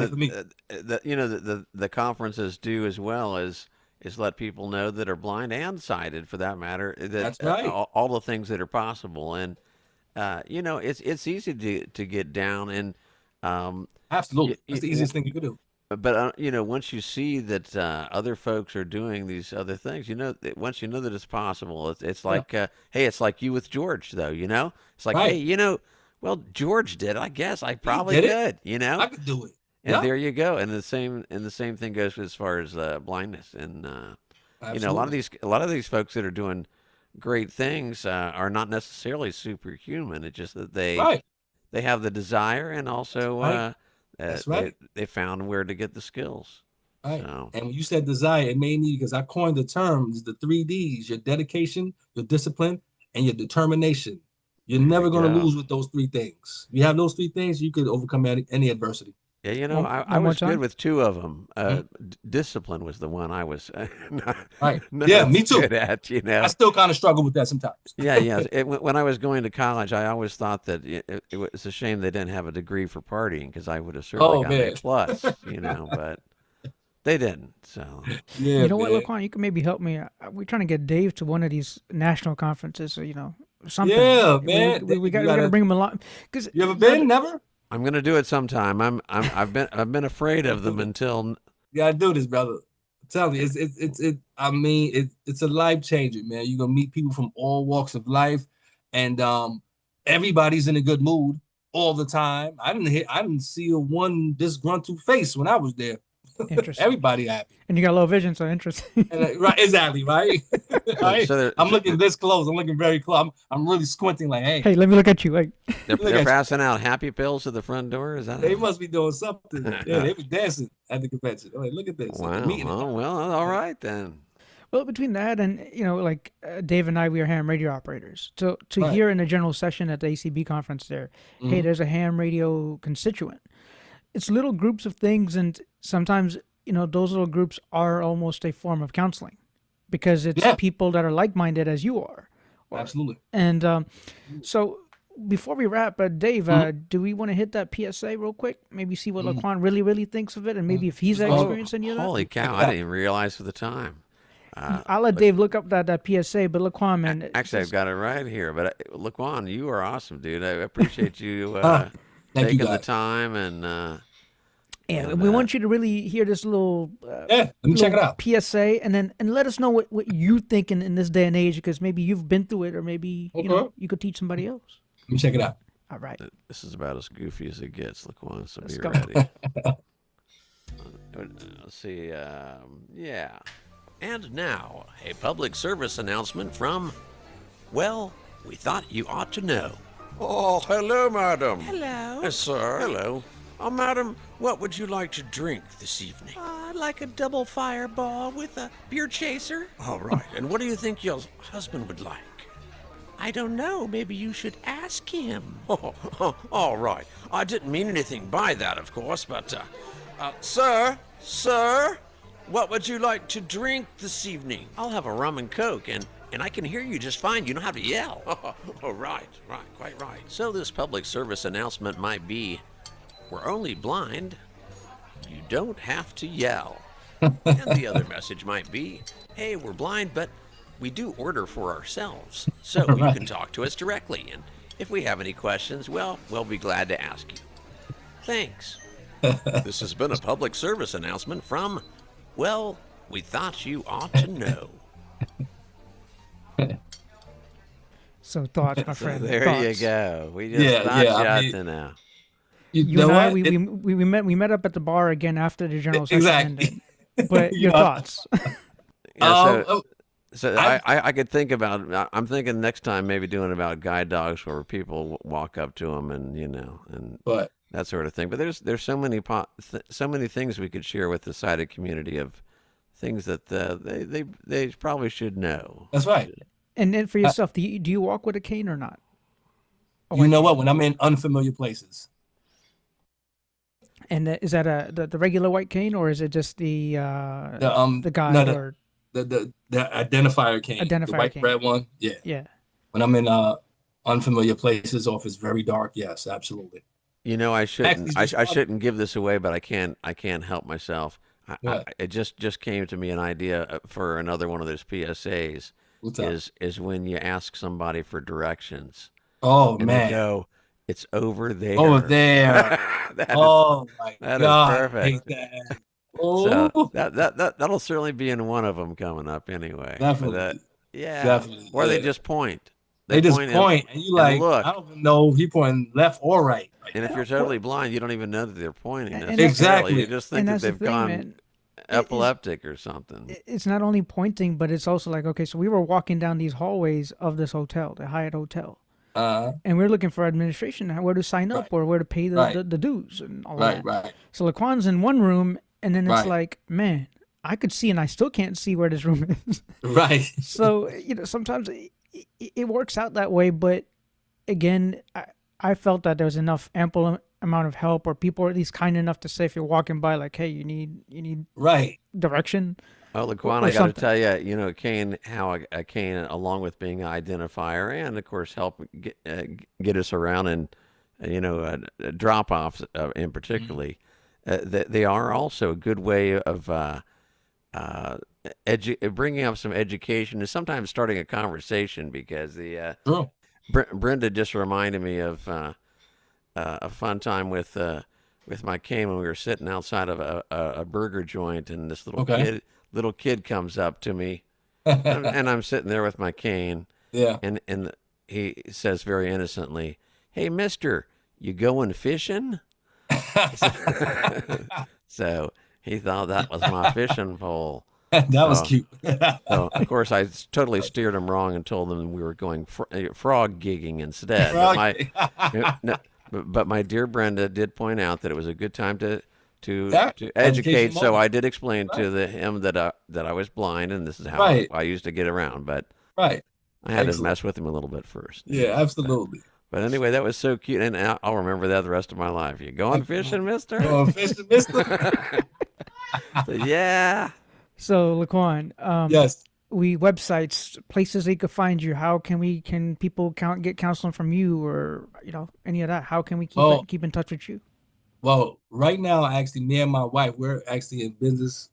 that the conferences do as well is let people know that are blind and sighted, for that matter, that that's right. all the things that are possible. And it's easy to get down, and absolutely, that's the easiest thing you could do. But once you see that other folks are doing these other things, once you know that it's possible, it's like, hey, it's like you with George, though. It's like, right. Hey, well, George did. I guess I probably could. I could do it. And there you go. And the same thing goes as far as blindness. And a lot of these folks that are doing great things are not necessarily superhuman. It's just that they have the desire, and also that's right. They found where to get the skills. Right. So. And when you said desire, it made me, because I coined the term, the 3 Ds: your dedication, your discipline, and your determination. You're never going to lose with those 3 things. You have those 3 things, you could overcome any adversity. Yeah, I was good with 2 of them. Discipline was the one I was me too. Good at, I still kind of struggle with that sometimes. When I was going to college, I always thought that it was a shame they didn't have a degree for partying, because I would have certainly got an A+, but they didn't. So you know what, LaQuon, you can maybe help me. We're trying to get Dave to one of these national conferences, or something. Yeah, man. We got to bring him along. Because you ever been? Never. I'm gonna do it sometime. I've been afraid of them until. You gotta do this, brother. I'm telling you, it's a life changer, man. You're gonna meet people from all walks of life, and everybody's in a good mood all the time. I didn't see a one disgruntled face when I was there. Interesting. Everybody happy. And you got low vision, so interesting. Right, exactly, right. Right? So I'm looking this close. I'm looking very close. I'm really squinting, like, hey. Hey, let me look at you. Hey. They're passing out happy pills at the front door. Is that? They must be doing something. Yeah, they be dancing at the convention. Like, look at this. Wow. Well, all right then. Well, between that and Dave and I, we are ham radio operators. To hear in a general session at the ACB conference there, hey, there's a ham radio constituent. It's little groups of things, and sometimes those little groups are almost a form of counseling, because it's people that are like-minded as you are. Absolutely. And so before we wrap, Dave, do we want to hit that PSA real quick? Maybe see what LaQuon really thinks of it, and maybe if he's experienced any of that. Holy cow! I didn't even realize for the time. I'll let Dave look up that PSA, but LaQuon, man. Actually, I've got it right here. But LaQuon, you are awesome, dude. I appreciate you taking the time and. We want you to really hear this little let me check it out. PSA, and let us know what you think in this day and age, because maybe you've been through it, or maybe you could teach somebody else. Let me check it out. All right. This is about as goofy as it gets, LaQuon, so be ready. Let's see. And now, a public service announcement from, well, we thought you ought to know. Oh, hello, madam. Hello. Yes, sir. Hello. Madam, what would you like to drink this evening? I'd like a double fireball with a beer chaser. All right. And what do you think your husband would like? I don't know. Maybe you should ask him. All right. I didn't mean anything by that, of course, but, sir, what would you like to drink this evening? I'll have a rum and coke, and I can hear you just fine. You don't have to yell. Right, quite right. So this public service announcement might be, we're only blind. You don't have to yell. And the other message might be, hey, we're blind, but we do order for ourselves. So you can talk to us directly. And if we have any questions, well, we'll be glad to ask you. Thanks. This has been a public service announcement from, well, we thought you ought to know. So thoughts, my friend. There you go. We just thought you ought to know. You and I, we met up at the bar again after the general session ended. But your thoughts? So I could think about. I'm thinking next time maybe doing about guide dogs where people walk up to them and and But that sort of thing. But there's so many so many things we could share with the sighted community of things that they probably should know. that's right. And then for yourself, do you walk with a cane or not? You know what? When I'm in unfamiliar places, And is that the regular white cane, or is it just the guide no, or the identifier cane, the Identifier white cane. red one. Yeah. yeah? When I'm in unfamiliar places, or if it's very dark, yes, absolutely. I shouldn't. Actually, I shouldn't give this away, but I can't help myself. Yeah. It just came to me an idea for another one of those PSAs. What's up? Is when you ask somebody for directions Oh and man, they go, "It's over there." over there. That Oh my that God, is I hate perfect. that. So Oh, that'll certainly be in one of them coming up anyway. But definitely, yeah. definitely. Or they Yeah. just point. They just and- point, and you and like, look. I don't even know if he pointing left or right. Like, And if you're totally blind, you don't even know that they're pointing. And necessarily. Exactly. You just think And that that's the they've thing, gone man. epileptic or something. It's not only pointing, but it's also like, okay, so we were walking down these hallways of this hotel, the Hyatt Hotel, and we're looking for administration, where to sign up Right. or where to pay Right. the dues and all right, that. right, So LaQuon's in one room, and then it's Right. like, man, I could see, and I still can't see where this room is. right. So sometimes it works out that way, but again, I felt that there was enough ample amount of help, or people are at least kind enough to say if you're walking by, like, hey, you need Right. direction. Oh, LaQuon, or I got to something. tell you, how a cane, along with being an identifier, and of course help get us around, and drop-offs in particularly, they are also a good way of bringing up some education and sometimes starting a conversation, because True. Brenda just reminded me of a fun time with my cane when we were sitting outside of a burger joint, and this little kid comes up to me, and I'm sitting there with my cane, Yeah. and he says very innocently, "Hey, mister, you going fishing?" So he thought that was my fishing pole. That was cute. So, of course, I totally steered him wrong and told him we were going frog gigging instead. But my dear Brenda did point out that it was a good time to educate. education So moment. I did explain to him that I was blind, and this is how Right. I used to get around. But Right. I had to Excellent. mess with him a little bit first. Yeah, absolutely. But anyway, that was so cute, and I'll remember that the rest of my life. You going fishing, mister? Oh, fishing, mister. So, yeah. So LaQuon, Yes. websites, places they could find you. How can people get counseling from you, or any of that? How can we keep in touch with you? Well, right now, actually, me and my wife, we're actually in business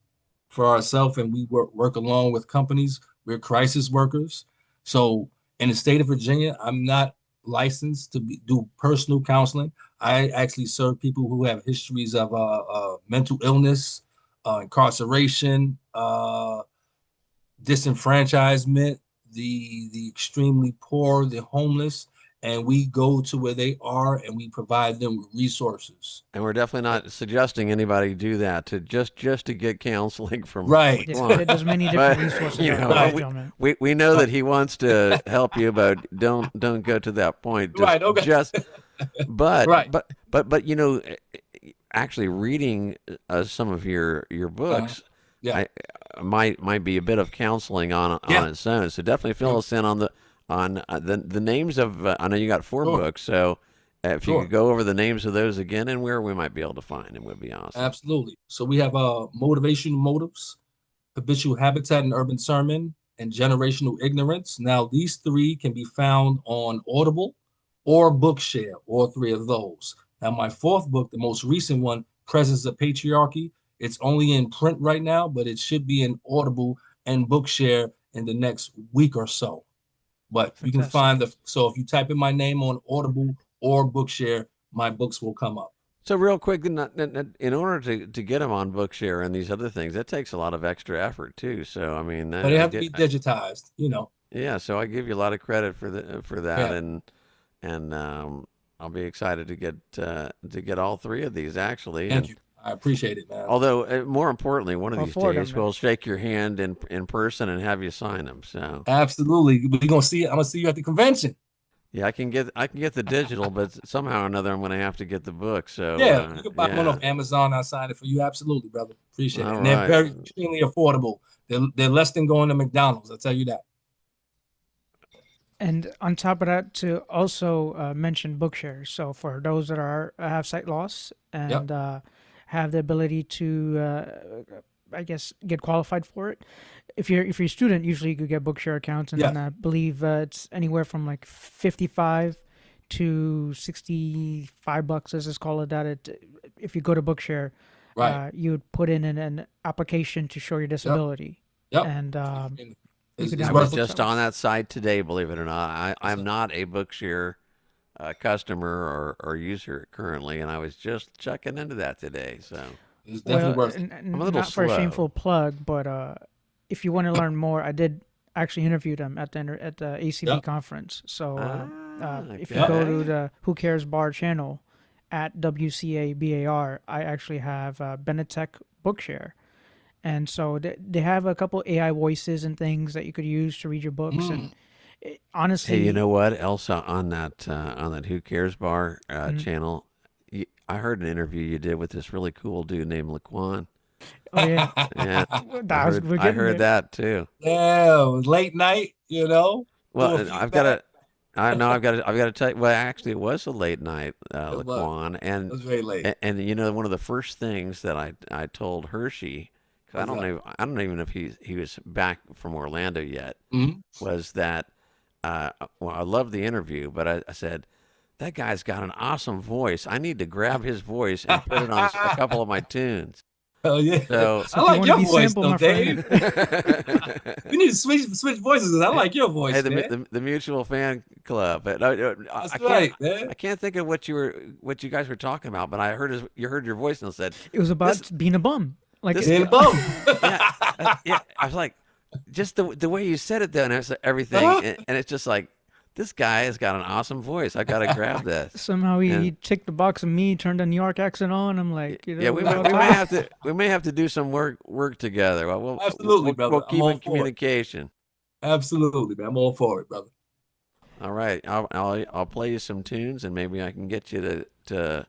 for ourselves, and we work along with companies. We're crisis workers. So in the state of Virginia, I'm not licensed to do personal counseling. I actually serve people who have histories of mental illness, incarceration, disenfranchisement, the extremely poor, the homeless, and we go to where they are and we provide them with resources. And we're definitely not suggesting anybody do that to just to get counseling from Right. LaQuon. There's many different resources. You out know, there, Right. gentlemen. we know that he wants to help you, but don't go to that point. Just, Right, okay. But Right. but actually reading some of your books, Yeah. might be a bit of counseling on Yeah. its own. So definitely fill us in on the names of. I know you got 4 Sure. books, so if you Sure. could go over the names of those again and where we might be able to find them, would be awesome. Absolutely. So we have Motivational Motives, Habitual Habitat and Urban Sermon, and Generational Ignorance. Now, these 3 can be found on Audible or Bookshare, all 3 of those. Now, my 4th book, the most recent one, Presence of Patriarchy, it's only in print right now, but it should be in Audible and Bookshare in the next week or so. But you can find so if you type in my name on Audible or Bookshare, my books will come up. So real quick, in order to get them on Bookshare and these other things, that takes a lot of extra effort too. So I mean, But they have to be digitized, Yeah, so I give you a lot of credit for that, Yeah. and I'll be excited to get all 3 of these actually. Thank and you. I appreciate it, man. Although, more importantly, one of Well, these for them, days man. we'll shake your hand in person and have you sign them. So Absolutely. We're gonna see. I'm gonna see you at the convention. yeah, I can get the digital, but somehow or another I'm going to have to get the book. So Yeah, you can buy one yeah, off Amazon. I'll sign it for you. Absolutely, brother. Appreciate it. all And they're right. very extremely affordable. They're less than going to McDonald's. I'll tell you that. And on top of that, to also mention Bookshare. So for those that are have sight loss and have the ability to, I guess, get qualified for it. If you're a student, usually you could get Bookshare accounts, and Yeah. then I believe it's anywhere from like 55 to $65, as it's called that. If you go to Bookshare, Right. you would put in an application to show your disability, Yep. and And you it's, could it's I download was worth it. books just that on way. that site today, believe it or not. I'm not a Bookshare customer or user currently, and I was just checking into that today. So It's definitely worth it. and I'm a little not for a slow. shameful plug, but if you want to learn more, I did actually interview them at the ACB Yep. conference. So if you okay. go to the Who Cares Bar channel at WCABAR, I actually have Benetech Bookshare. And so they have a couple AI voices and things that you could use to read your books. And honestly, hey, you know what? Elsa, on that Who Cares Bar channel, I heard an interview you did with this really cool dude named LaQuon. oh yeah, Yeah, we're I getting heard there. that too. Yeah, it was late night, do a Well, few I've got back. to. I know I've got to tell you. Well, actually, it was a late night, It was. LaQuan, It was very late. and you know one of the first things that I told Hershey, 'cause What's that? I don't even know if he was back from Orlando yet, Mhm. was that well, I loved the interview, but I said that guy's got an awesome voice. I need to grab his voice and put it on a couple of my tunes. Oh yeah. So So I if you like want your to be voice sampled, though, my Dave. friend, We need to switch voices 'cause I like your voice, hey, man. the mutual fan club. But I That's can't right, man. I can't think of what you guys were talking about. But I heard your voice and said it was about this being a bum. Like this- Being a bum. yeah. I was like, just the way you said it though, and it's everything, and it's just like this guy has got an awesome voice. I got to grab this. somehow he And- ticked the box of me, turned a New York accent on. I'm like, Yeah, we all may right. have to do some work together. Well, Absolutely, brother. We'll I'm keep all in for it. communication. Absolutely, man. I'm all for it, brother. All right, I'll play you some tunes, and maybe I can get you to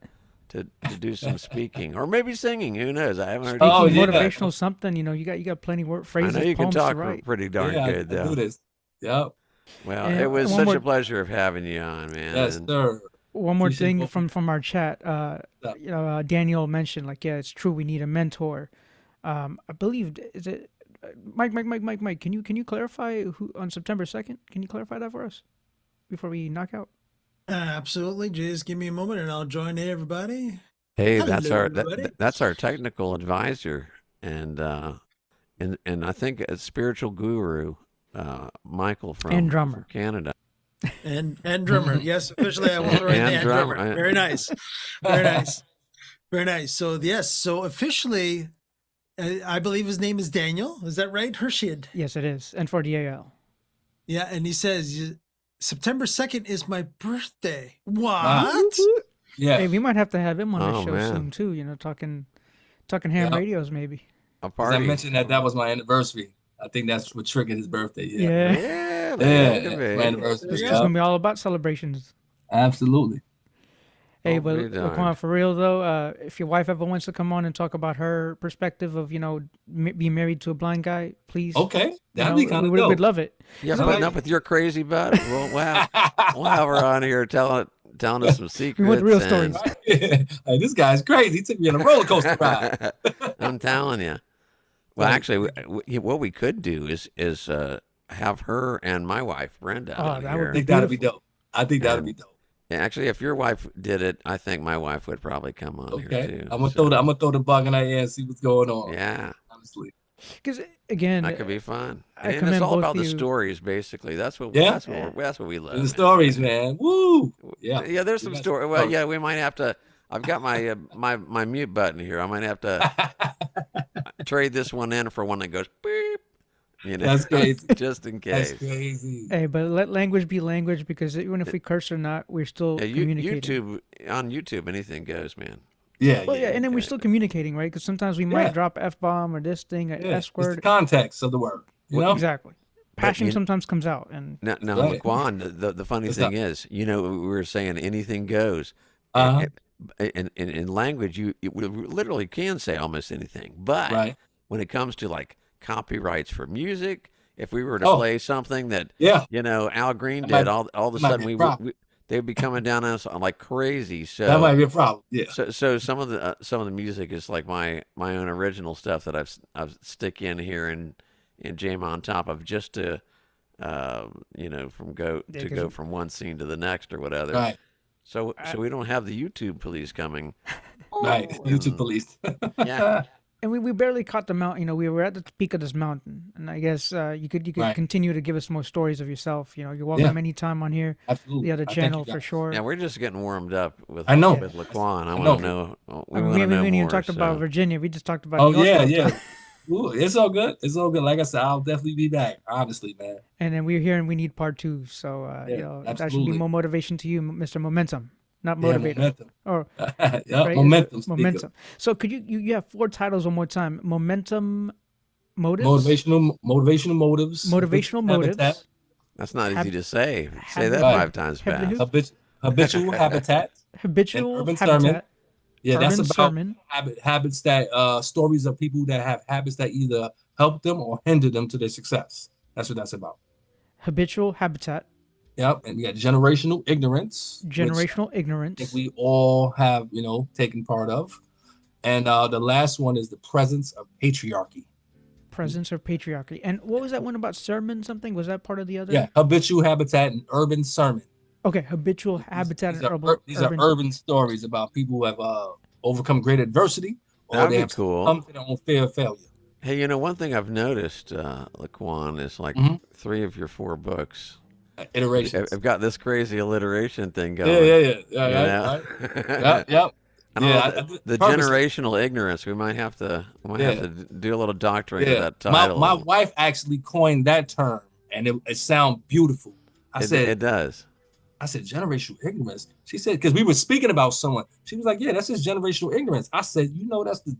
do some speaking or maybe singing. Who knows? I haven't heard. Oh, Speaking yeah. motivational something, you got plenty of I phrases, know you can poems talk to write. pretty darn Yeah, good, I do though. this. Yep. Well, And it was one such more- a pleasure of having you on, man. Yes, and- sir. One more Appreciate thing both of from our chat, Daniel mentioned like, yeah, it's true. We need a mentor. I believe is it Mike. Can you clarify who on September 2nd? Can you clarify that for us before we knock out? Absolutely. Just give me a moment and I'll join everybody. Hey, Hello, everybody. that's our technical advisor, and I think a spiritual guru, Michael And drummer. from Canada. And drummer. Yes, officially I will throw in And and drummer. drummer. Very nice. Very nice. Very nice. So yes, so officially I believe his name is Daniel. Is that right? Hershi. Yes, it is. And for DAL. Yeah, and he says September 2nd is my birthday. What? Wow. Yeah. Hey, we might have to have him on the Oh, show man. soon too. Talking ham Yeah. radios maybe. A 'Cause party. I mentioned that was my anniversary. I think that's what triggered his birthday. Yeah. Yeah. Yeah, Yeah, that could my be. anniversary. It's Yeah. gonna be all about celebrations. Absolutely. Hey, Oh, but be darned. LaQuan, for real though, if your wife ever wants to come on and talk about her perspective of being married to a blind guy, please. Okay. That'd be kind of we'd dope. love it. Yeah, All putting right. up with your crazy butt. We'll have her on here telling us some secrets. We want the real and- stories. Hey, this guy's crazy. He took me on a roller coaster ride. I'm telling you. Well, Right. actually, what we could do is have her and my wife Brenda Oh, on that would here. I think that'd be dope. I think that'd be dope. Actually, if your wife did it, I think my wife would probably come on here Okay. too. I'm gonna So, throw the bug in her ear and see what's going on. Yeah, Honestly. Because again, that could be fun. I And it's commend all both about the of you. stories, basically. That's what Yeah. that's what we love. And the man. stories, man. Woo. Yeah. Yeah, there's some We got story. some Well, stories. yeah, we might have to. I've got my my mute button here. I might have to trade this one in for one that goes beep. That's crazy. Just in That's case. crazy. hey, but let language be language because even if we curse or not, we're still Yeah, communicating. on YouTube, anything goes, man. Yeah, Well, yeah, and then we're Okay. still communicating, right? Because sometimes we yeah, might drop F-bomb or this thing, a yeah. S It's the word. context of the word, you Well, know? Exactly. but Passion sometimes comes out, and now, Right. Laquan, the funny What's thing up? is, we were saying anything goes. Uh-huh. In language, you literally can say almost anything. But Right. when it comes to like copyrights for music, if we were to Oh, play something that yeah. Al Green That did, might all of a that might sudden be a problem. they'd be coming down on us like crazy. That might be a problem. Yeah. So some of the music is like my own original stuff that I've stick in here and jam on top of just to yeah, go from one scene to the next or whatever. Right. So we don't have the YouTube police coming. Right. YouTube And police. yeah, and we barely caught the mountain. We were at the peak of this mountain, and I guess you could Right. continue to give us more stories of yourself. You're Yeah. welcome anytime on here, Absolutely. the other I thank channel you for guys. sure. yeah, we're just getting warmed up I know. with Laquan. I I want know. to know. We I mean, want we to know haven't even more. talked about So Virginia. We just talked about Oh New York yeah, the whole yeah. time. Ooh, it's all good. It's all good. Like I said, I'll definitely be back. Honestly, man. And then we're here and we need part two. So Yeah, that should be absolutely. more motivation to you, Mr. Momentum, not Yeah, motivator. momentum. Or Yeah, right? Is it momentum. Speaker. momentum. So could you have 4 titles one more time? Momentum motives, Motivational motives. motivational Habitat. motives, that's not Hab- easy to say. Say habit- that Right. 5 times Habit- fast. Habitual habitat. And habitual urban sermon. habitat, Yeah, that's urban about sermon, habits that stories of people that have habits that either help them or hinder them to their success. That's what that's about. habitual habitat, Yep. And we got generational ignorance, which generational I think ignorance, we all have, taken part of. And the last one is the presence of patriarchy. presence of patriarchy. And what was that one about sermon something? Was that part of the other? Yeah, habitual habitat and urban sermon. Okay, habitual habitat These and are urban stories about people who have overcome great adversity or That'd they be have cool. come to their own fear of failure. Hey, one thing I've noticed, Laquan, is like Mhm. 3 of your 4 books Iterations. have got this crazy alliteration thing Yeah, going. yeah. You Right. know? Yep. I don't Yeah, know, the purposely. generational ignorance. We might have to Yeah. do a little doctoring of Yeah. that title. My wife actually coined that term, and it sounds beautiful. I It does. said generational ignorance. She said because we were speaking about someone. She was like, "Yeah, that's just generational ignorance." I said, that's the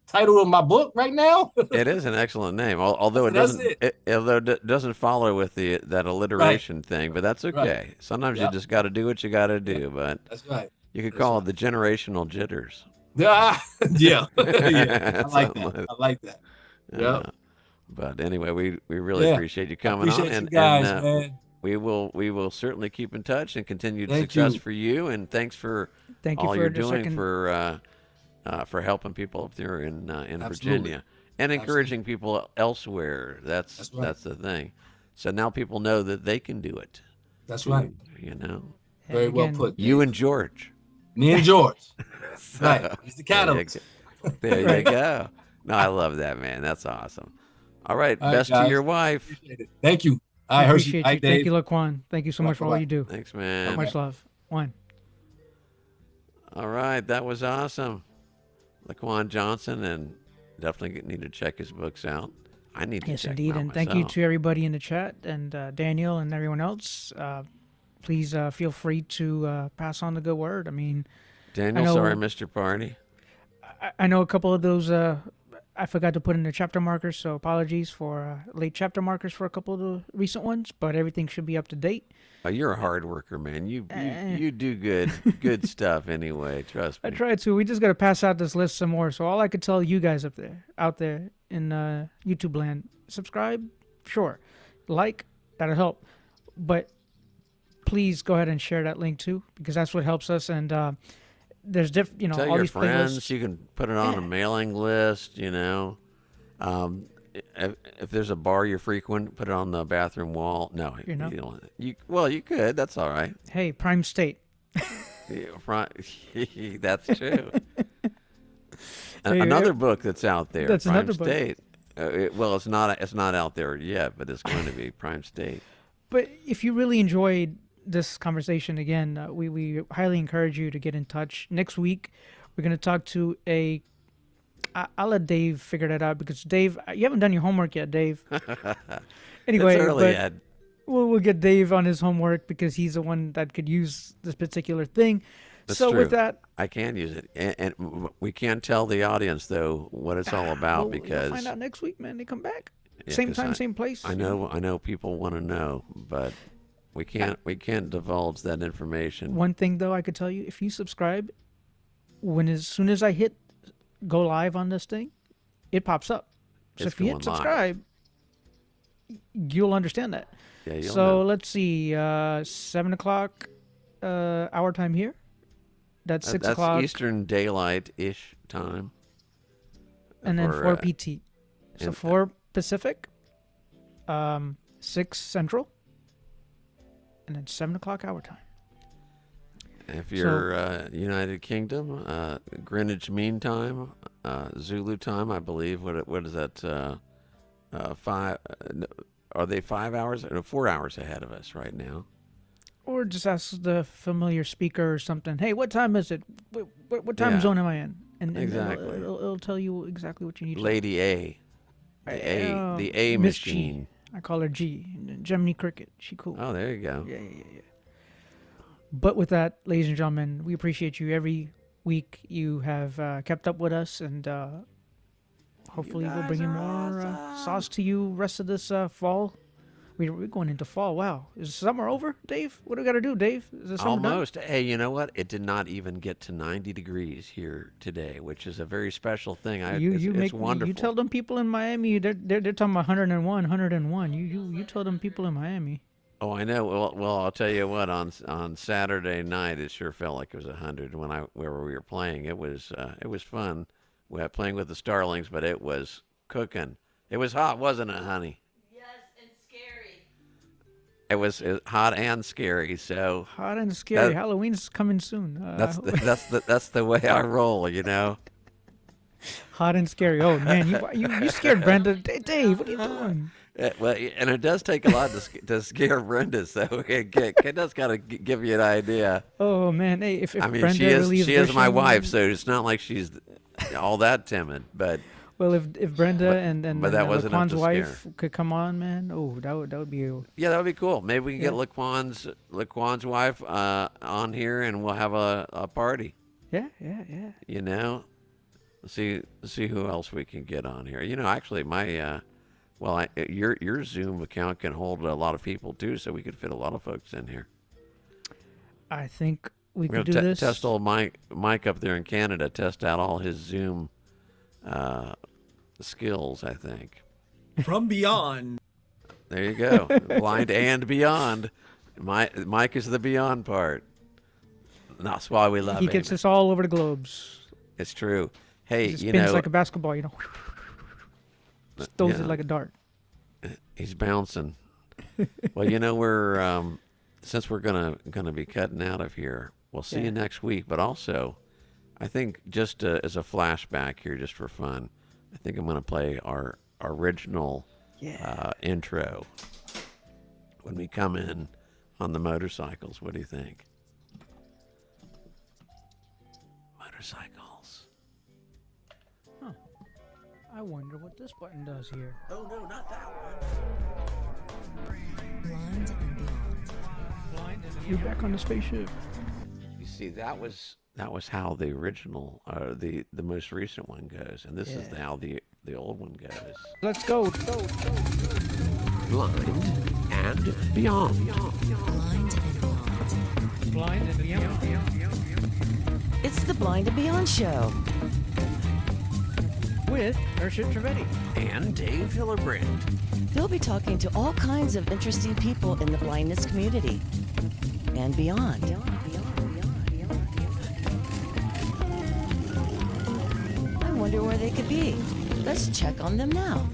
title of my book right now. It is an excellent name, although it That's doesn't. it. Although it doesn't follow with that alliteration thing, but that's okay. Right. Sometimes you Yep. just got to do what you got to do. But That's right. you could That's call right. it the generational jitters. Yeah, yeah. I like Something that. I like that. Yeah. Uh, but anyway, we really Yeah. appreciate you I coming appreciate on, you guys, and man. we will certainly keep in touch and continued Thank success you. for you. And thanks for Thank you all for you're the doing second. for helping people up there in Absolutely. Virginia and encouraging people elsewhere. That's right. the thing. So now people know that they can do it. That's right. You know, Very well Again, put. you and George. Me and George. So, Right. He's the catalyst. There you go. No, I love that, man. That's awesome. All right, All right, best to guys. your wife. Appreciate it. Thank you. I Hi, Hershey. appreciate Hi, you. Dave. Thank you, Laquan. Thank you so much for all Bye-bye. you do. Thanks, man. Much love. One. All right, that was awesome. Laquan Johnson, and definitely need to check his books out. I need to Yes, check indeed. them out And thank you myself. to everybody in the chat and Daniel and everyone else. Please feel free to pass on the good word. I mean, Daniel, know- sorry I missed your party. I know a couple of those I forgot to put in the chapter markers, so apologies for late chapter markers for a couple of the recent ones, but everything should be up to date. Oh, you're a hard worker, man. You do good stuff anyway. Trust I me. tried to. We just got to pass out this list some more. So all I could tell you guys out there in YouTube land, subscribe, sure, like, that'll help, but please go ahead and share that link too, because that's what helps us. And there's Tell all your these friends. playlists. You can put it on a Yeah. mailing list. If there's a bar you frequent, put it on the bathroom wall. No, You know? don't. You could. That's all right. Hey, Prime State. That's true. Hey, Another book that's out there. That's Prime another book. State. It's not. It's not out there yet, but it's going to be Prime State. But if you really enjoyed this conversation, again, we highly encourage you to get in touch. Next week, we're going to talk to I'll let Dave figure that out, because Dave, you haven't done your homework yet, Dave. Anyway, It's early but yet. we'll get Dave on his homework because he's the one that could use this particular thing. That's so true. with that, I can use it, and we can't tell the audience though what it's all about we'll because find out next week, man. They come back, yeah, same 'cause time, same place. I know people want to know, but we can't divulge that information. One thing though, I could tell you, if you subscribe, as soon as I hit go live on this thing, it pops up. So It's if you going hit live. subscribe, you'll understand that. Yeah, you'll So know. let's see, 7 o'clock our time here. That's 6 That's o'clock. Eastern Daylight-ish time. And then for, 4 PT. So and- 4 Pacific, 6 Central, and then 7 o'clock our time. If you're United Kingdom, Greenwich Mean Time, Zulu time, I believe. What is that? 5? Are they 5 hours? No, 4 hours ahead of us right now. Or just ask the familiar speaker or something. Hey, what time is it? What time Yeah. zone am I in? And Exactly. it'll tell you exactly what you need. Lady A, the A Miss machine. G. I call her G. Gemini Cricket. She cool. Oh, there you go. Yeah. But with that, ladies and gentlemen, we appreciate you. Every week you have kept up with us, and hopefully we'll bring you more sauce to you rest of this fall. We're going into fall. Wow. Is summer over, Dave? What do we got to do, Dave? Is the summer done? Almost. Hey, you know what? It did not even get to 90 degrees here today, which is a very special thing. It's wonderful. You tell them people in Miami, they're talking about 101. You tell them people in Miami. Oh, I know. Well, I'll tell you what. On Saturday night, it sure felt like it was 100 where we were playing. It was fun. We were playing with the Starlings, but it was cooking. It was hot, wasn't it, honey? Yes, and scary. It was hot and scary. So Hot and scary. Halloween's coming soon. that's the way I roll. You know. Hot and scary. Oh man, you scared Brenda. Dave, what are you doing? Well, and it does take a lot to scare Brenda, so it does kind of give you an idea. Oh man, hey, if I mean, Brenda she is really my wife, so it's not like she's all that timid. But well, if Brenda and but that wasn't enough LaQuon's to wife scare. could come on, man. Oh, that would be. Yeah, that would be cool. Maybe we can get LaQuon's wife on here, and we'll have a party. Yeah. You know, see who else we can get on here. You know, actually, my your Zoom account can hold a lot of people too, so we could fit a lot of folks in here. I think we We're could do gonna this. test old Mike up there in Canada. Test out all his Zoom skills. I think. From beyond. There you go. Blind and beyond. Mike is the beyond part. That's why we love him. He gets us all over the globes. It's true. Hey, He you spins know, like a basketball. Just throws it like a dart. he's bouncing. Well, you know, we're since we're gonna be cutting out of here. We'll see you next week. But also, I think just as a flashback here, just for fun, I think I'm gonna play our original intro when we come in on the motorcycles. What do you think? Motorcycles. I wonder what this button does here. Oh no, not that one. Blind and beyond. You're back on the spaceship. You see, that was how the original, the most recent one goes, and this is how the old one goes. Let's go. Blind and beyond. Blind and beyond. It's the Blind and Beyond show. With Hershi Trivedi. And Dave Hillebrandt. They'll be talking to all kinds of interesting people in the blindness community and beyond. I wonder where they could be. Let's check on them now.